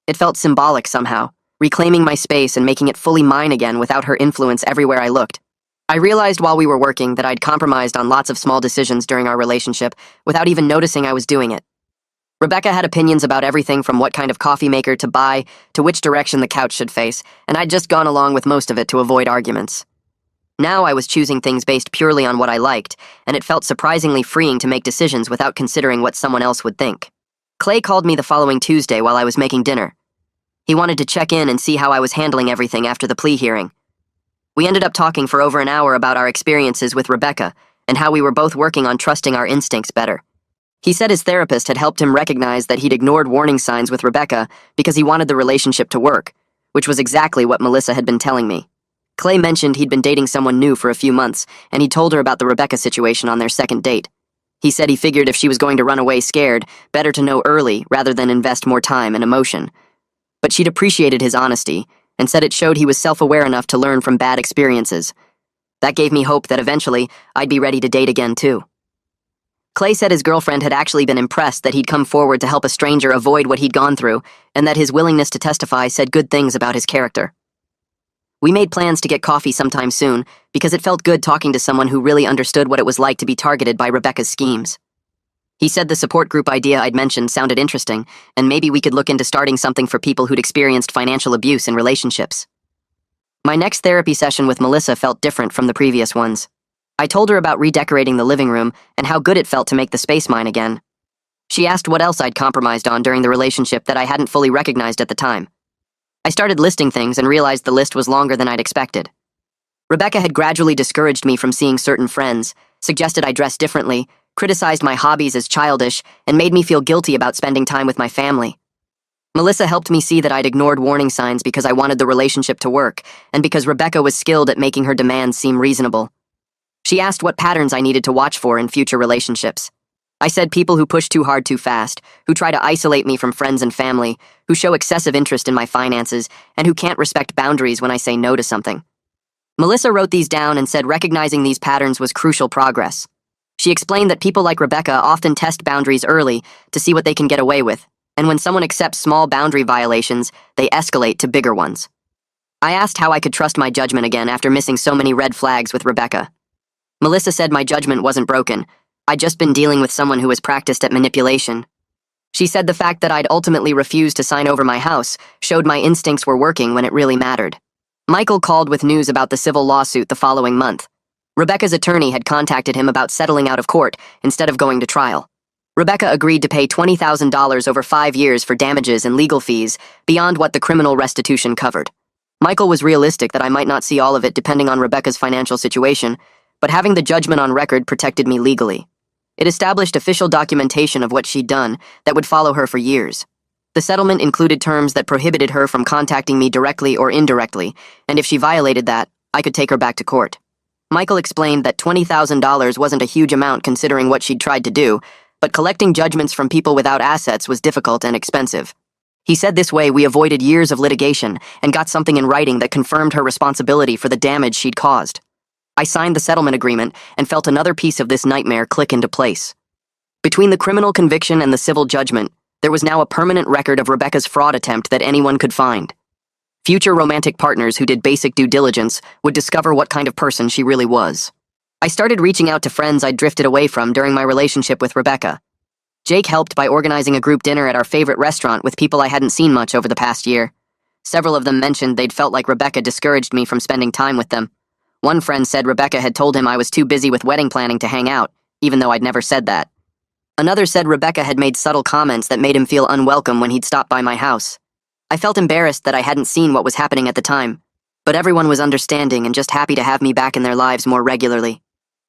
It felt symbolic somehow, reclaiming my space and making it fully mine again without her influence everywhere I looked. I realized while we were working that I'd compromised on lots of small decisions during our relationship without even noticing I was doing it. Rebecca had opinions about everything from what kind of coffee maker to buy to which direction the couch should face, and I'd just gone along with most of it to avoid arguments. Now I was choosing things based purely on what I liked, and it felt surprisingly freeing to make decisions without considering what someone else would think. Clay called me the following Tuesday while I was making dinner. He wanted to check in and see how I was handling everything after the plea hearing. We ended up talking for over an hour about our experiences with Rebecca and how we were both working on trusting our instincts better. He said his therapist had helped him recognize that he'd ignored warning signs with Rebecca because he wanted the relationship to work, which was exactly what Melissa had been telling me. Clay mentioned he'd been dating someone new for a few months, and he told her about the Rebecca situation on their second date. He said he figured if she was going to run away scared, better to know early rather than invest more time and emotion. But she'd appreciated his honesty, and said it showed he was self-aware enough to learn from bad experiences. That gave me hope that eventually I'd be ready to date again too. Clay said his girlfriend had actually been impressed that he'd come forward to help a stranger avoid what he'd gone through, and that his willingness to testify said good things about his character. We made plans to get coffee sometime soon, because it felt good talking to someone who really understood what it was like to be targeted by Rebecca's schemes. He said the support group idea I'd mentioned sounded interesting, and maybe we could look into starting something for people who'd experienced financial abuse in relationships. My next therapy session with Melissa felt different from the previous ones. I told her about redecorating the living room and how good it felt to make the space mine again. She asked what else I'd compromised on during the relationship that I hadn't fully recognized at the time. I started listing things and realized the list was longer than I'd expected. Rebecca had gradually discouraged me from seeing certain friends, suggested I dress differently, criticized my hobbies as childish, and made me feel guilty about spending time with my family. Melissa helped me see that I'd ignored warning signs because I wanted the relationship to work, and because Rebecca was skilled at making her demands seem reasonable. She asked what patterns I needed to watch for in future relationships. I said people who push too hard too fast, who try to isolate me from friends and family, who show excessive interest in my finances, and who can't respect boundaries when I say no to something. Melissa wrote these down and said recognizing these patterns was crucial progress. She explained that people like Rebecca often test boundaries early to see what they can get away with, and when someone accepts small boundary violations, they escalate to bigger ones. I asked how I could trust my judgment again after missing so many red flags with Rebecca. Melissa said my judgment wasn't broken. I'd just been dealing with someone who was practiced at manipulation. She said the fact that I'd ultimately refused to sign over my house showed my instincts were working when it really mattered. Michael called with news about the civil lawsuit the following month. Rebecca's attorney had contacted him about settling out of court instead of going to trial. Rebecca agreed to pay $20,000 over 5 years for damages and legal fees beyond what the criminal restitution covered. Michael was realistic that I might not see all of it depending on Rebecca's financial situation, but having the judgment on record protected me legally. It established official documentation of what she'd done that would follow her for years. The settlement included terms that prohibited her from contacting me directly or indirectly, and if she violated that, I could take her back to court. Michael explained that $20,000 wasn't a huge amount considering what she'd tried to do, but collecting judgments from people without assets was difficult and expensive. He said this way we avoided years of litigation and got something in writing that confirmed her responsibility for the damage she'd caused. I signed the settlement agreement and felt another piece of this nightmare click into place. Between the criminal conviction and the civil judgment, there was now a permanent record of Rebecca's fraud attempt that anyone could find. Future romantic partners who did basic due diligence would discover what kind of person she really was. I started reaching out to friends I'd drifted away from during my relationship with Rebecca. Jake helped by organizing a group dinner at our favorite restaurant with people I hadn't seen much over the past year. Several of them mentioned they'd felt like Rebecca discouraged me from spending time with them. One friend said Rebecca had told him I was too busy with wedding planning to hang out, even though I'd never said that. Another said Rebecca had made subtle comments that made him feel unwelcome when he'd stop by my house. I felt embarrassed that I hadn't seen what was happening at the time, but everyone was understanding and just happy to have me back in their lives more regularly.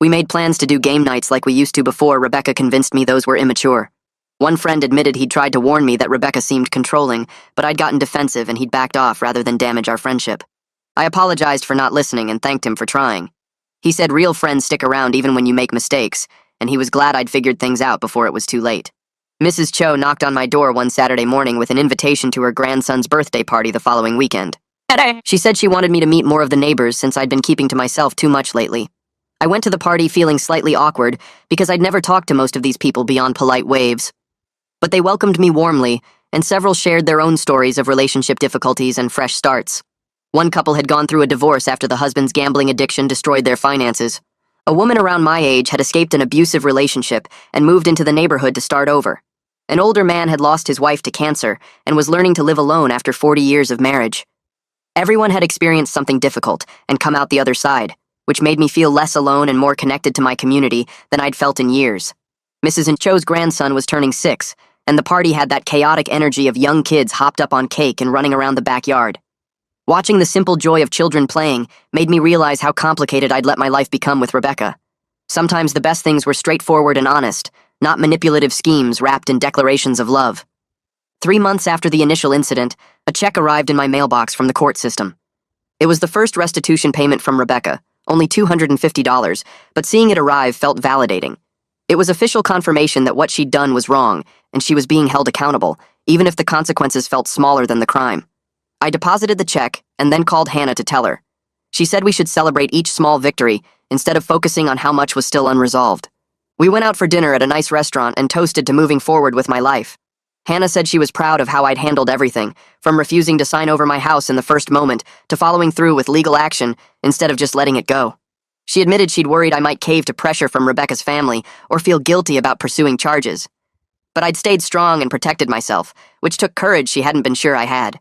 We made plans to do game nights like we used to before Rebecca convinced me those were immature. One friend admitted he'd tried to warn me that Rebecca seemed controlling, but I'd gotten defensive and he'd backed off rather than damage our friendship. I apologized for not listening and thanked him for trying. He said real friends stick around even when you make mistakes, and he was glad I'd figured things out before it was too late. Mrs. Cho knocked on my door one Saturday morning with an invitation to her grandson's birthday party the following weekend. She said she wanted me to meet more of the neighbors since I'd been keeping to myself too much lately. I went to the party feeling slightly awkward because I'd never talked to most of these people beyond polite waves. But they welcomed me warmly, and several shared their own stories of relationship difficulties and fresh starts. One couple had gone through a divorce after the husband's gambling addiction destroyed their finances. A woman around my age had escaped an abusive relationship and moved into the neighborhood to start over. An older man had lost his wife to cancer and was learning to live alone after 40 years of marriage. Everyone had experienced something difficult and come out the other side, which made me feel less alone and more connected to my community than I'd felt in years. Mrs. Cho's grandson was turning 6, and the party had that chaotic energy of young kids hopped up on cake and running around the backyard. Watching the simple joy of children playing made me realize how complicated I'd let my life become with Rebecca. Sometimes the best things were straightforward and honest, not manipulative schemes wrapped in declarations of love. 3 months after the initial incident, a check arrived in my mailbox from the court system. It was the first restitution payment from Rebecca, only $250, but seeing it arrive felt validating. It was official confirmation that what she'd done was wrong, and she was being held accountable, even if the consequences felt smaller than the crime. I deposited the check and then called Hannah to tell her. She said we should celebrate each small victory instead of focusing on how much was still unresolved. We went out for dinner at a nice restaurant and toasted to moving forward with my life. Hannah said she was proud of how I'd handled everything, from refusing to sign over my house in the first moment to following through with legal action instead of just letting it go. She admitted she'd worried I might cave to pressure from Rebecca's family or feel guilty about pursuing charges. But I'd stayed strong and protected myself, which took courage she hadn't been sure I had.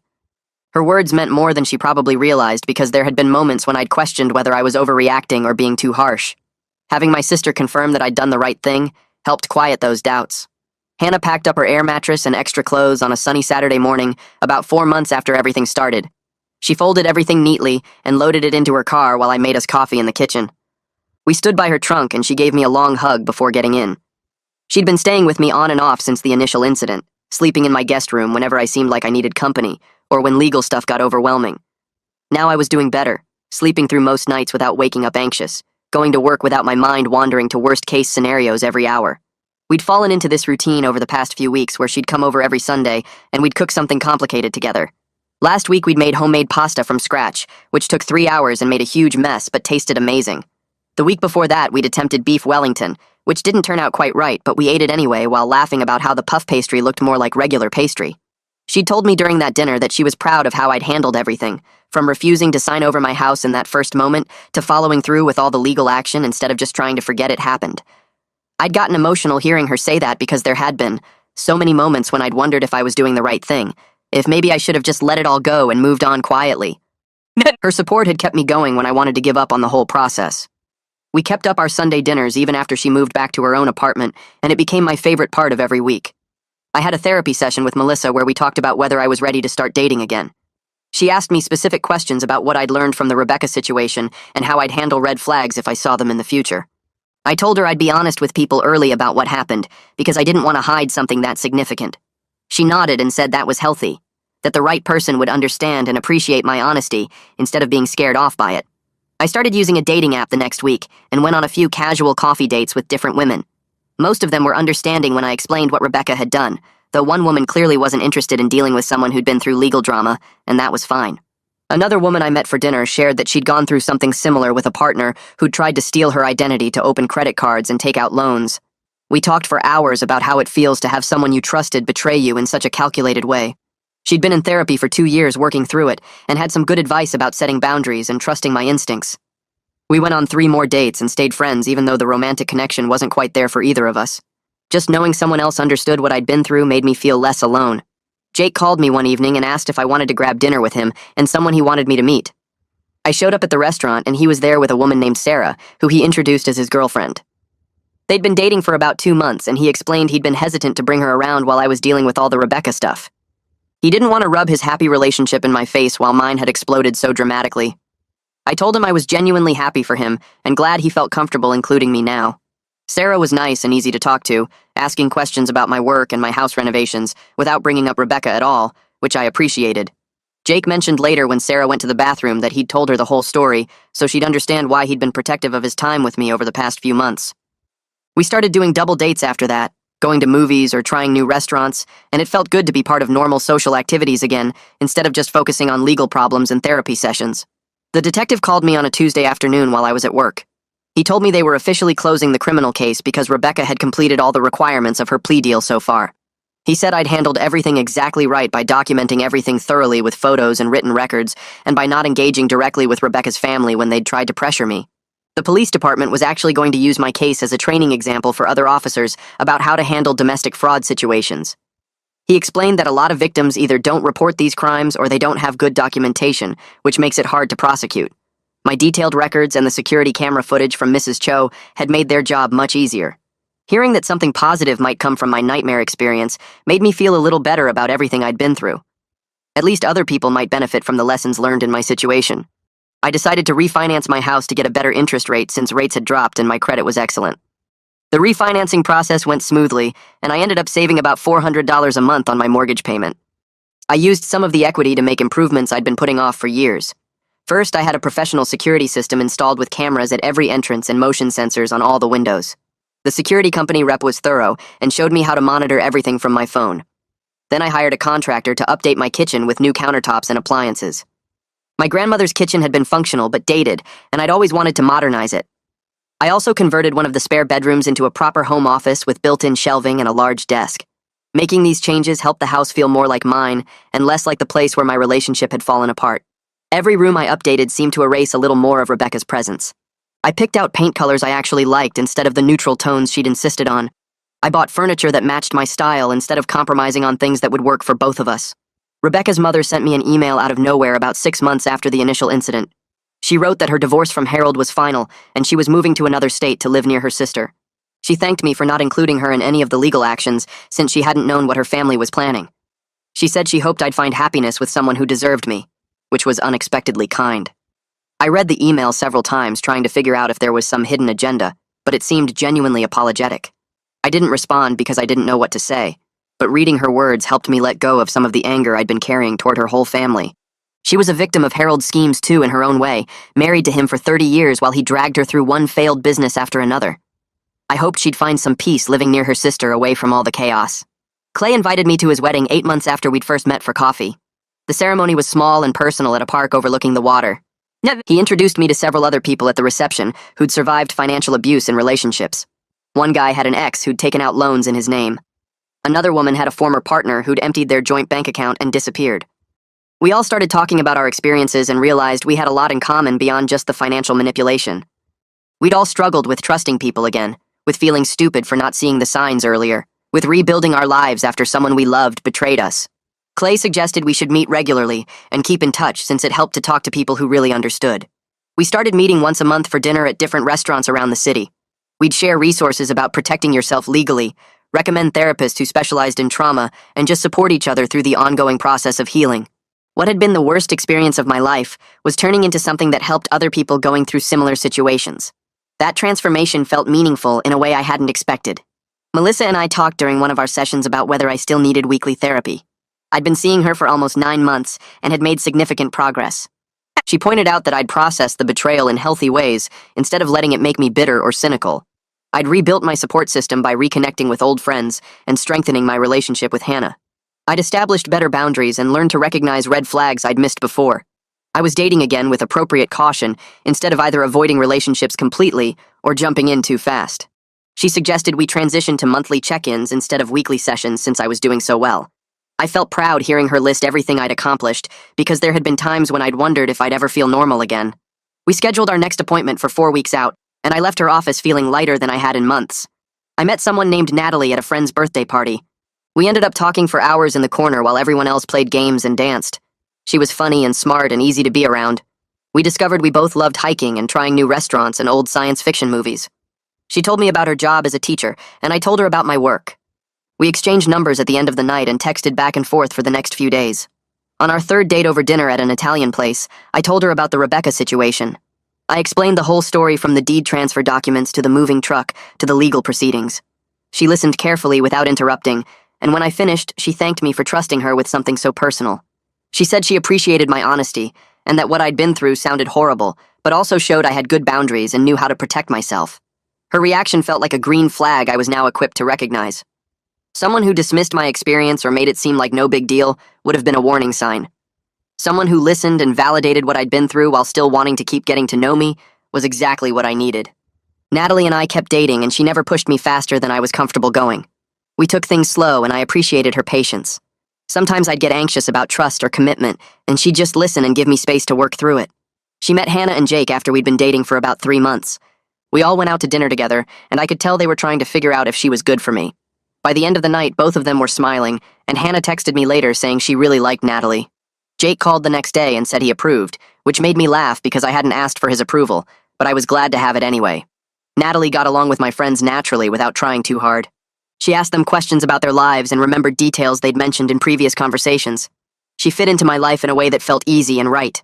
Her words meant more than she probably realized because there had been moments when I'd questioned whether I was overreacting or being too harsh. Having my sister confirm that I'd done the right thing helped quiet those doubts. Hannah packed up her air mattress and extra clothes on a sunny Saturday morning about 4 months after everything started. She folded everything neatly and loaded it into her car while I made us coffee in the kitchen. We stood by her trunk and she gave me a long hug before getting in. She'd been staying with me on and off since the initial incident, sleeping in my guest room whenever I seemed like I needed company, or when legal stuff got overwhelming. Now I was doing better, sleeping through most nights without waking up anxious, going to work without my mind wandering to worst-case scenarios every hour. We'd fallen into this routine over the past few weeks where she'd come over every Sunday and we'd cook something complicated together. Last week we'd made homemade pasta from scratch, which took 3 hours and made a huge mess but tasted amazing. The week before that we'd attempted beef Wellington, which didn't turn out quite right, but we ate it anyway while laughing about how the puff pastry looked more like regular pastry. She'd told me during that dinner that she was proud of how I'd handled everything, from refusing to sign over my house in that first moment to following through with all the legal action instead of just trying to forget it happened. I'd gotten emotional hearing her say that because there had been so many moments when I'd wondered if I was doing the right thing, if maybe I should have just let it all go and moved on quietly. Her support had kept me going when I wanted to give up on the whole process. We kept up our Sunday dinners even after she moved back to her own apartment, and it became my favorite part of every week. I had a therapy session with Melissa where we talked about whether I was ready to start dating again. She asked me specific questions about what I'd learned from the Rebecca situation and how I'd handle red flags if I saw them in the future. I told her I'd be honest with people early about what happened because I didn't want to hide something that significant. She nodded and said that was healthy, that the right person would understand and appreciate my honesty instead of being scared off by it. I started using a dating app the next week and went on a few casual coffee dates with different women. Most of them were understanding when I explained what Rebecca had done, though one woman clearly wasn't interested in dealing with someone who'd been through legal drama, and that was fine. Another woman I met for dinner shared that she'd gone through something similar with a partner who'd tried to steal her identity to open credit cards and take out loans. We talked for hours about how it feels to have someone you trusted betray you in such a calculated way. She'd been in therapy for 2 years working through it, and had some good advice about setting boundaries and trusting my instincts. We went on 3 more dates and stayed friends even though the romantic connection wasn't quite there for either of us. Just knowing someone else understood what I'd been through made me feel less alone. Jake called me one evening and asked if I wanted to grab dinner with him and someone he wanted me to meet. I showed up at the restaurant and he was there with a woman named Sarah, who he introduced as his girlfriend. They'd been dating for about 2 months and he explained he'd been hesitant to bring her around while I was dealing with all the Rebecca stuff. He didn't want to rub his happy relationship in my face while mine had exploded so dramatically. I told him I was genuinely happy for him and glad he felt comfortable including me now. Sarah was nice and easy to talk to, asking questions about my work and my house renovations without bringing up Rebecca at all, which I appreciated. Jake mentioned later when Sarah went to the bathroom that he'd told her the whole story, so she'd understand why he'd been protective of his time with me over the past few months. We started doing double dates after that, going to movies or trying new restaurants, and it felt good to be part of normal social activities again, instead of just focusing on legal problems and therapy sessions. The detective called me on a Tuesday afternoon while I was at work. He told me they were officially closing the criminal case because Rebecca had completed all the requirements of her plea deal so far. He said I'd handled everything exactly right by documenting everything thoroughly with photos and written records, and by not engaging directly with Rebecca's family when they'd tried to pressure me. The police department was actually going to use my case as a training example for other officers about how to handle domestic fraud situations. He explained that a lot of victims either don't report these crimes or they don't have good documentation, which makes it hard to prosecute. My detailed records and the security camera footage from Mrs. Cho had made their job much easier. Hearing that something positive might come from my nightmare experience made me feel a little better about everything I'd been through. At least other people might benefit from the lessons learned in my situation. I decided to refinance my house to get a better interest rate since rates had dropped and my credit was excellent. The refinancing process went smoothly, and I ended up saving about $400 a month on my mortgage payment. I used some of the equity to make improvements I'd been putting off for years. First, I had a professional security system installed with cameras at every entrance and motion sensors on all the windows. The security company rep was thorough and showed me how to monitor everything from my phone. Then I hired a contractor to update my kitchen with new countertops and appliances. My grandmother's kitchen had been functional but dated, and I'd always wanted to modernize it. I also converted one of the spare bedrooms into a proper home office with built-in shelving and a large desk. Making these changes helped the house feel more like mine and less like the place where my relationship had fallen apart. Every room I updated seemed to erase a little more of Rebecca's presence. I picked out paint colors I actually liked instead of the neutral tones she'd insisted on. I bought furniture that matched my style instead of compromising on things that would work for both of us. Rebecca's mother sent me an email out of nowhere about 6 months after the initial incident. She wrote that her divorce from Harold was final and she was moving to another state to live near her sister. She thanked me for not including her in any of the legal actions since she hadn't known what her family was planning. She said she hoped I'd find happiness with someone who deserved me, which was unexpectedly kind. I read the email several times trying to figure out if there was some hidden agenda, but it seemed genuinely apologetic. I didn't respond because I didn't know what to say, but reading her words helped me let go of some of the anger I'd been carrying toward her whole family. She was a victim of Harold's schemes too in her own way, married to him for 30 years while he dragged her through one failed business after another. I hoped she'd find some peace living near her sister away from all the chaos. Clay invited me to his wedding 8 months after we'd first met for coffee. The ceremony was small and personal at a park overlooking the water. He introduced me to several other people at the reception who'd survived financial abuse in relationships. One guy had an ex who'd taken out loans in his name. Another woman had a former partner who'd emptied their joint bank account and disappeared. We all started talking about our experiences and realized we had a lot in common beyond just the financial manipulation. We'd all struggled with trusting people again, with feeling stupid for not seeing the signs earlier, with rebuilding our lives after someone we loved betrayed us. Clay suggested we should meet regularly and keep in touch since it helped to talk to people who really understood. We started meeting once a month for dinner at different restaurants around the city. We'd share resources about protecting yourself legally, recommend therapists who specialized in trauma, and just support each other through the ongoing process of healing. What had been the worst experience of my life was turning into something that helped other people going through similar situations. That transformation felt meaningful in a way I hadn't expected. Melissa and I talked during one of our sessions about whether I still needed weekly therapy. I'd been seeing her for almost 9 months and had made significant progress. She pointed out that I'd processed the betrayal in healthy ways instead of letting it make me bitter or cynical. I'd rebuilt my support system by reconnecting with old friends and strengthening my relationship with Hannah. I'd established better boundaries and learned to recognize red flags I'd missed before. I was dating again with appropriate caution instead of either avoiding relationships completely or jumping in too fast. She suggested we transition to monthly check-ins instead of weekly sessions since I was doing so well. I felt proud hearing her list everything I'd accomplished because there had been times when I'd wondered if I'd ever feel normal again. We scheduled our next appointment for 4 weeks out, and I left her office feeling lighter than I had in months. I met someone named Natalie at a friend's birthday party. We ended up talking for hours in the corner while everyone else played games and danced. She was funny and smart and easy to be around. We discovered we both loved hiking and trying new restaurants and old science fiction movies. She told me about her job as a teacher, and I told her about my work. We exchanged numbers at the end of the night and texted back and forth for the next few days. On our third date over dinner at an Italian place, I told her about the Rebecca situation. I explained the whole story from the deed transfer documents to the moving truck to the legal proceedings. She listened carefully without interrupting, and when I finished, she thanked me for trusting her with something so personal. She said she appreciated my honesty, and that what I'd been through sounded horrible, but also showed I had good boundaries and knew how to protect myself. Her reaction felt like a green flag I was now equipped to recognize. Someone who dismissed my experience or made it seem like no big deal would have been a warning sign. Someone who listened and validated what I'd been through while still wanting to keep getting to know me was exactly what I needed. Natalie and I kept dating, and she never pushed me faster than I was comfortable going. We took things slow, and I appreciated her patience. Sometimes I'd get anxious about trust or commitment, and she'd just listen and give me space to work through it. She met Hannah and Jake after we'd been dating for about 3 months. We all went out to dinner together, and I could tell they were trying to figure out if she was good for me. By the end of the night, both of them were smiling, and Hannah texted me later saying she really liked Natalie. Jake called the next day and said he approved, which made me laugh because I hadn't asked for his approval, but I was glad to have it anyway. Natalie got along with my friends naturally without trying too hard. She asked them questions about their lives and remembered details they'd mentioned in previous conversations. She fit into my life in a way that felt easy and right.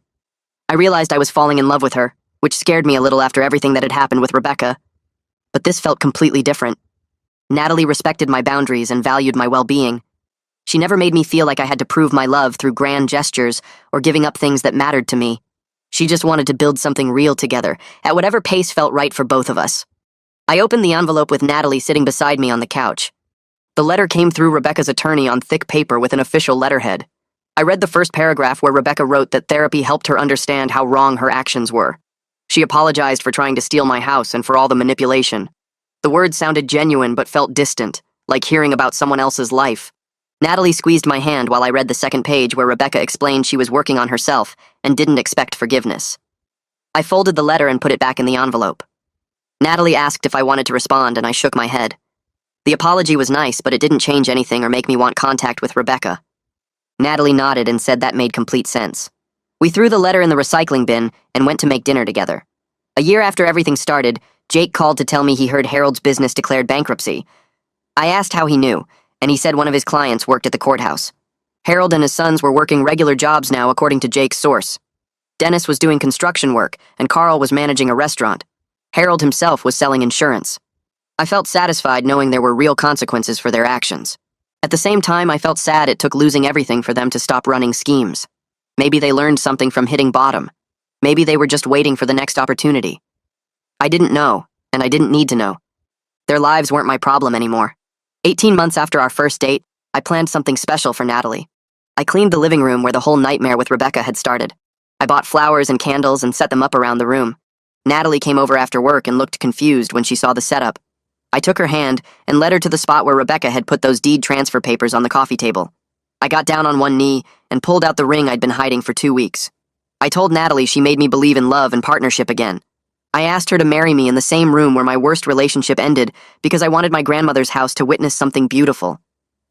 I realized I was falling in love with her, which scared me a little after everything that had happened with Rebecca. But this felt completely different. Natalie respected my boundaries and valued my well-being. She never made me feel like I had to prove my love through grand gestures or giving up things that mattered to me. She just wanted to build something real together, at whatever pace felt right for both of us. I opened the envelope with Natalie sitting beside me on the couch. The letter came through Rebecca's attorney on thick paper with an official letterhead. I read the first paragraph where Rebecca wrote that therapy helped her understand how wrong her actions were. She apologized for trying to steal my house and for all the manipulation. The words sounded genuine but felt distant, like hearing about someone else's life. Natalie squeezed my hand while I read the second page where Rebecca explained she was working on herself and didn't expect forgiveness. I folded the letter and put it back in the envelope. Natalie asked if I wanted to respond, and I shook my head. The apology was nice, but it didn't change anything or make me want contact with Rebecca. Natalie nodded and said that made complete sense. We threw the letter in the recycling bin and went to make dinner together. A year after everything started, Jake called to tell me he heard Harold's business declared bankruptcy. I asked how he knew, and he said one of his clients worked at the courthouse. Harold and his sons were working regular jobs now, according to Jake's source. Dennis was doing construction work, and Carl was managing a restaurant. Harold himself was selling insurance. I felt satisfied knowing there were real consequences for their actions. At the same time, I felt sad it took losing everything for them to stop running schemes. Maybe they learned something from hitting bottom. Maybe they were just waiting for the next opportunity. I didn't know, and I didn't need to know. Their lives weren't my problem anymore. 18 months after our first date, I planned something special for Natalie. I cleaned the living room where the whole nightmare with Rebecca had started. I bought flowers and candles and set them up around the room. Natalie came over after work and looked confused when she saw the setup. I took her hand and led her to the spot where Rebecca had put those deed transfer papers on the coffee table. I got down on one knee and pulled out the ring I'd been hiding for 2 weeks. I told Natalie she made me believe in love and partnership again. I asked her to marry me in the same room where my worst relationship ended because I wanted my grandmother's house to witness something beautiful.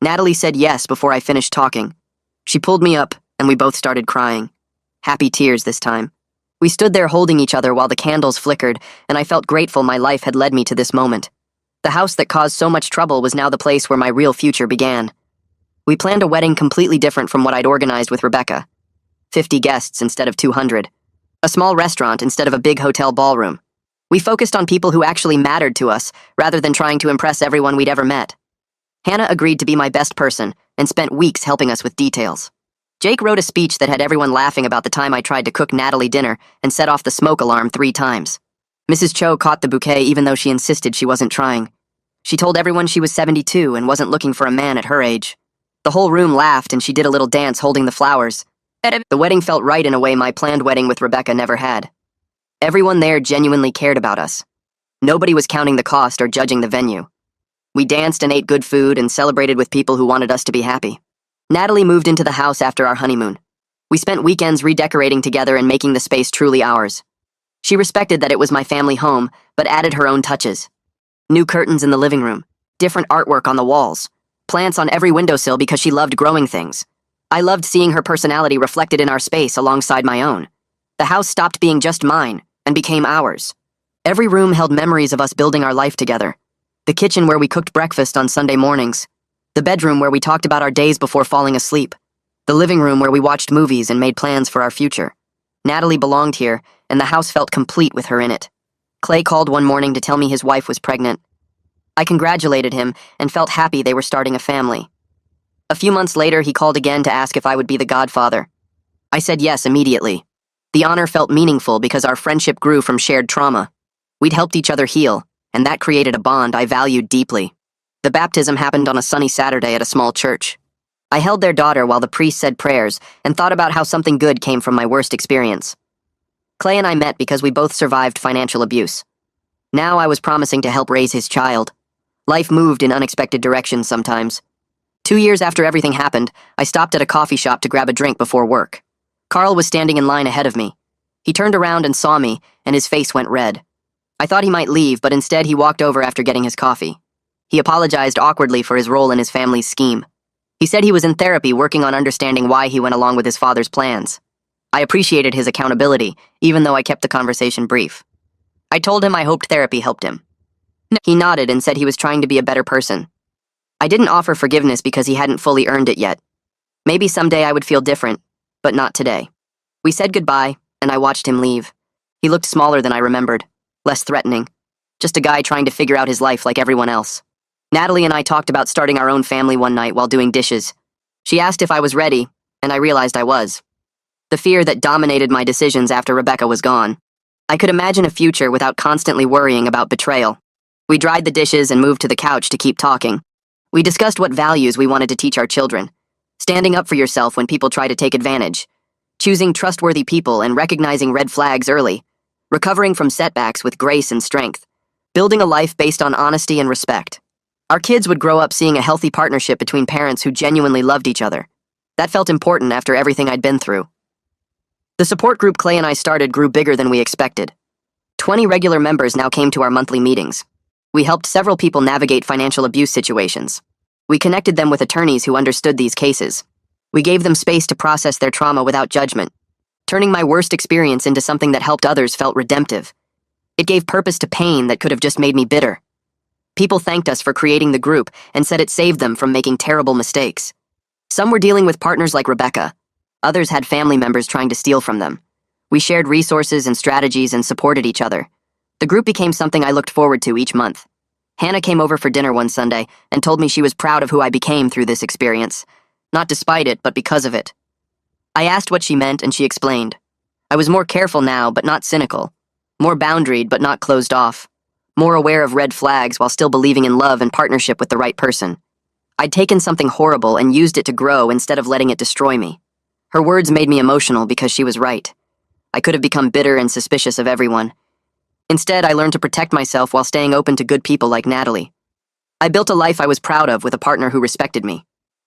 Natalie said yes before I finished talking. She pulled me up and we both started crying. Happy tears this time. We stood there holding each other while the candles flickered, and I felt grateful my life had led me to this moment. The house that caused so much trouble was now the place where my real future began. We planned a wedding completely different from what I'd organized with Rebecca. 50 guests instead of 200. A small restaurant instead of a big hotel ballroom. We focused on people who actually mattered to us, rather than trying to impress everyone we'd ever met. Hannah agreed to be my best person, and spent weeks helping us with details. Jake wrote a speech that had everyone laughing about the time I tried to cook Natalie dinner and set off the smoke alarm 3 times. Mrs. Cho caught the bouquet even though she insisted she wasn't trying. She told everyone she was 72 and wasn't looking for a man at her age. The whole room laughed and she did a little dance holding the flowers. The wedding felt right in a way my planned wedding with Rebecca never had. Everyone there genuinely cared about us. Nobody was counting the cost or judging the venue. We danced and ate good food and celebrated with people who wanted us to be happy. Natalie moved into the house after our honeymoon. We spent weekends redecorating together and making the space truly ours. She respected that it was my family home, but added her own touches. New curtains in the living room, different artwork on the walls, plants on every windowsill because she loved growing things. I loved seeing her personality reflected in our space alongside my own. The house stopped being just mine and became ours. Every room held memories of us building our life together. The kitchen where we cooked breakfast on Sunday mornings. The bedroom where we talked about our days before falling asleep. The living room where we watched movies and made plans for our future. Natalie belonged here, and the house felt complete with her in it. Clay called one morning to tell me his wife was pregnant. I congratulated him and felt happy they were starting a family. A few months later, he called again to ask if I would be the godfather. I said yes immediately. The honor felt meaningful because our friendship grew from shared trauma. We'd helped each other heal, and that created a bond I valued deeply. The baptism happened on a sunny Saturday at a small church. I held their daughter while the priest said prayers and thought about how something good came from my worst experience. Clay and I met because we both survived financial abuse. Now I was promising to help raise his child. Life moved in unexpected directions sometimes. 2 years after everything happened, I stopped at a coffee shop to grab a drink before work. Carl was standing in line ahead of me. He turned around and saw me, and his face went red. I thought he might leave, but instead he walked over after getting his coffee. He apologized awkwardly for his role in his family's scheme. He said he was in therapy working on understanding why he went along with his father's plans. I appreciated his accountability, even though I kept the conversation brief. I told him I hoped therapy helped him. He nodded and said he was trying to be a better person. I didn't offer forgiveness because he hadn't fully earned it yet. Maybe someday I would feel different, but not today. We said goodbye, and I watched him leave. He looked smaller than I remembered, less threatening. Just a guy trying to figure out his life like everyone else. Natalie and I talked about starting our own family one night while doing dishes. She asked if I was ready, and I realized I was. The fear that dominated my decisions after Rebecca was gone. I could imagine a future without constantly worrying about betrayal. We dried the dishes and moved to the couch to keep talking. We discussed what values we wanted to teach our children. Standing up for yourself when people try to take advantage. Choosing trustworthy people and recognizing red flags early. Recovering from setbacks with grace and strength. Building a life based on honesty and respect. Our kids would grow up seeing a healthy partnership between parents who genuinely loved each other. That felt important after everything I'd been through. The support group Clay and I started grew bigger than we expected. 20 regular members now came to our monthly meetings. We helped several people navigate financial abuse situations. We connected them with attorneys who understood these cases. We gave them space to process their trauma without judgment. Turning my worst experience into something that helped others felt redemptive. It gave purpose to pain that could have just made me bitter. People thanked us for creating the group and said it saved them from making terrible mistakes. Some were dealing with partners like Rebecca. Others had family members trying to steal from them. We shared resources and strategies and supported each other. The group became something I looked forward to each month. Hannah came over for dinner one Sunday and told me she was proud of who I became through this experience. Not despite it, but because of it. I asked what she meant and she explained. I was more careful now, but not cynical. More boundaried, but not closed off. More aware of red flags while still believing in love and partnership with the right person. I'd taken something horrible and used it to grow instead of letting it destroy me. Her words made me emotional because she was right. I could have become bitter and suspicious of everyone. Instead, I learned to protect myself while staying open to good people like Natalie. I built a life I was proud of with a partner who respected me.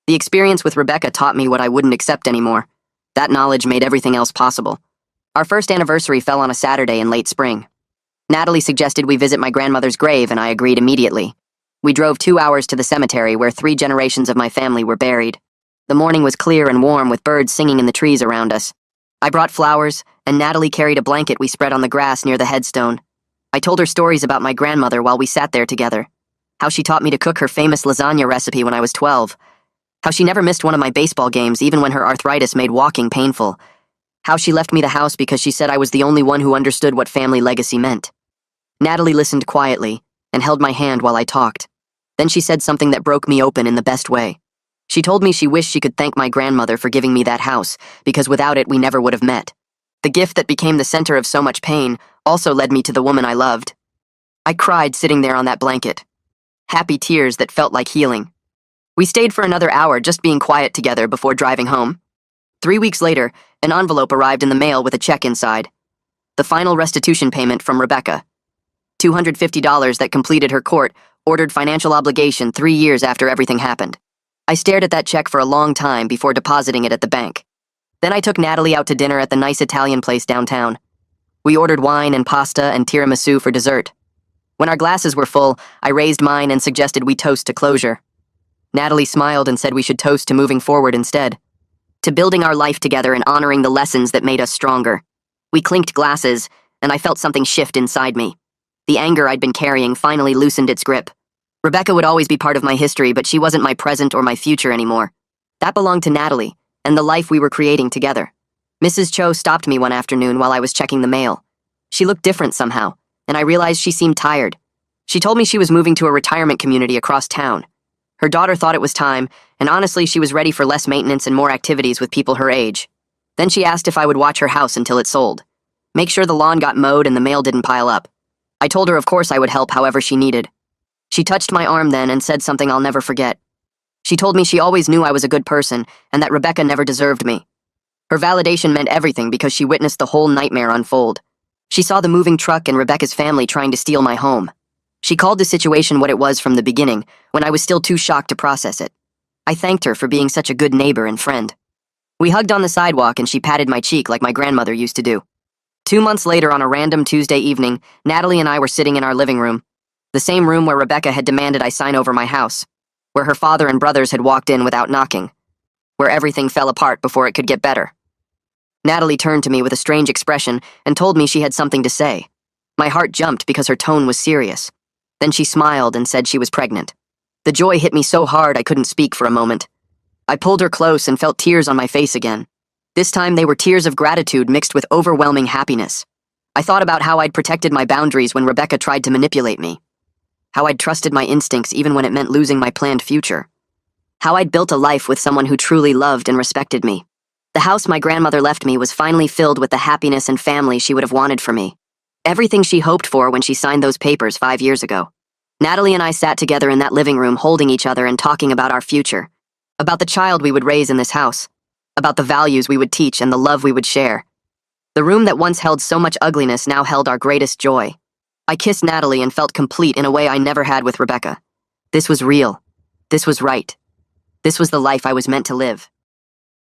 The experience with Rebecca taught me what I wouldn't accept anymore. That knowledge made everything else possible. Our first anniversary fell on a Saturday in late spring. Natalie suggested we visit my grandmother's grave, and I agreed immediately. We drove 2 hours to the cemetery where 3 generations of my family were buried. The morning was clear and warm with birds singing in the trees around us. I brought flowers, and Natalie carried a blanket we spread on the grass near the headstone. I told her stories about my grandmother while we sat there together. How she taught me to cook her famous lasagna recipe when I was 12. How she never missed one of my baseball games even when her arthritis made walking painful. How she left me the house because she said I was the only one who understood what family legacy meant. Natalie listened quietly and held my hand while I talked. Then she said something that broke me open in the best way. She told me she wished she could thank my grandmother for giving me that house, because without it we never would have met. The gift that became the center of so much pain also led me to the woman I loved. I cried sitting there on that blanket. Happy tears that felt like healing. We stayed for another hour just being quiet together before driving home. 3 weeks later, an envelope arrived in the mail with a check inside. The final restitution payment from Rebecca. $250 that completed her court-ordered financial obligation 3 years after everything happened. I stared at that check for a long time before depositing it at the bank. Then I took Natalie out to dinner at the nice Italian place downtown. We ordered wine and pasta and tiramisu for dessert. When our glasses were full, I raised mine and suggested we toast to closure. Natalie smiled and said we should toast to moving forward instead. To building our life together and honoring the lessons that made us stronger. We clinked glasses, and I felt something shift inside me. The anger I'd been carrying finally loosened its grip. Rebecca would always be part of my history, but she wasn't my present or my future anymore. That belonged to Natalie, and the life we were creating together. Mrs. Cho stopped me one afternoon while I was checking the mail. She looked different somehow, and I realized she seemed tired. She told me she was moving to a retirement community across town. Her daughter thought it was time, and honestly she was ready for less maintenance and more activities with people her age. Then she asked if I would watch her house until it sold. Make sure the lawn got mowed and the mail didn't pile up. I told her of course I would help however she needed. She touched my arm then and said something I'll never forget. She told me she always knew I was a good person and that Rebecca never deserved me. Her validation meant everything because she witnessed the whole nightmare unfold. She saw the moving truck and Rebecca's family trying to steal my home. She called the situation what it was from the beginning, when I was still too shocked to process it. I thanked her for being such a good neighbor and friend. We hugged on the sidewalk and she patted my cheek like my grandmother used to do. 2 months later, on a random Tuesday evening, Natalie and I were sitting in our living room. The same room where Rebecca had demanded I sign over my house. Where her father and brothers had walked in without knocking. Where everything fell apart before it could get better. Natalie turned to me with a strange expression and told me she had something to say. My heart jumped because her tone was serious. Then she smiled and said she was pregnant. The joy hit me so hard I couldn't speak for a moment. I pulled her close and felt tears on my face again. This time they were tears of gratitude mixed with overwhelming happiness. I thought about how I'd protected my boundaries when Rebecca tried to manipulate me. How I'd trusted my instincts even when it meant losing my planned future. How I'd built a life with someone who truly loved and respected me. The house my grandmother left me was finally filled with the happiness and family she would have wanted for me. Everything she hoped for when she signed those papers 5 years ago. Natalie and I sat together in that living room holding each other and talking about our future. About the child we would raise in this house. About the values we would teach and the love we would share. The room that once held so much ugliness now held our greatest joy. I kissed Natalie and felt complete in a way I never had with Rebecca. This was real. This was right. This was the life I was meant to live.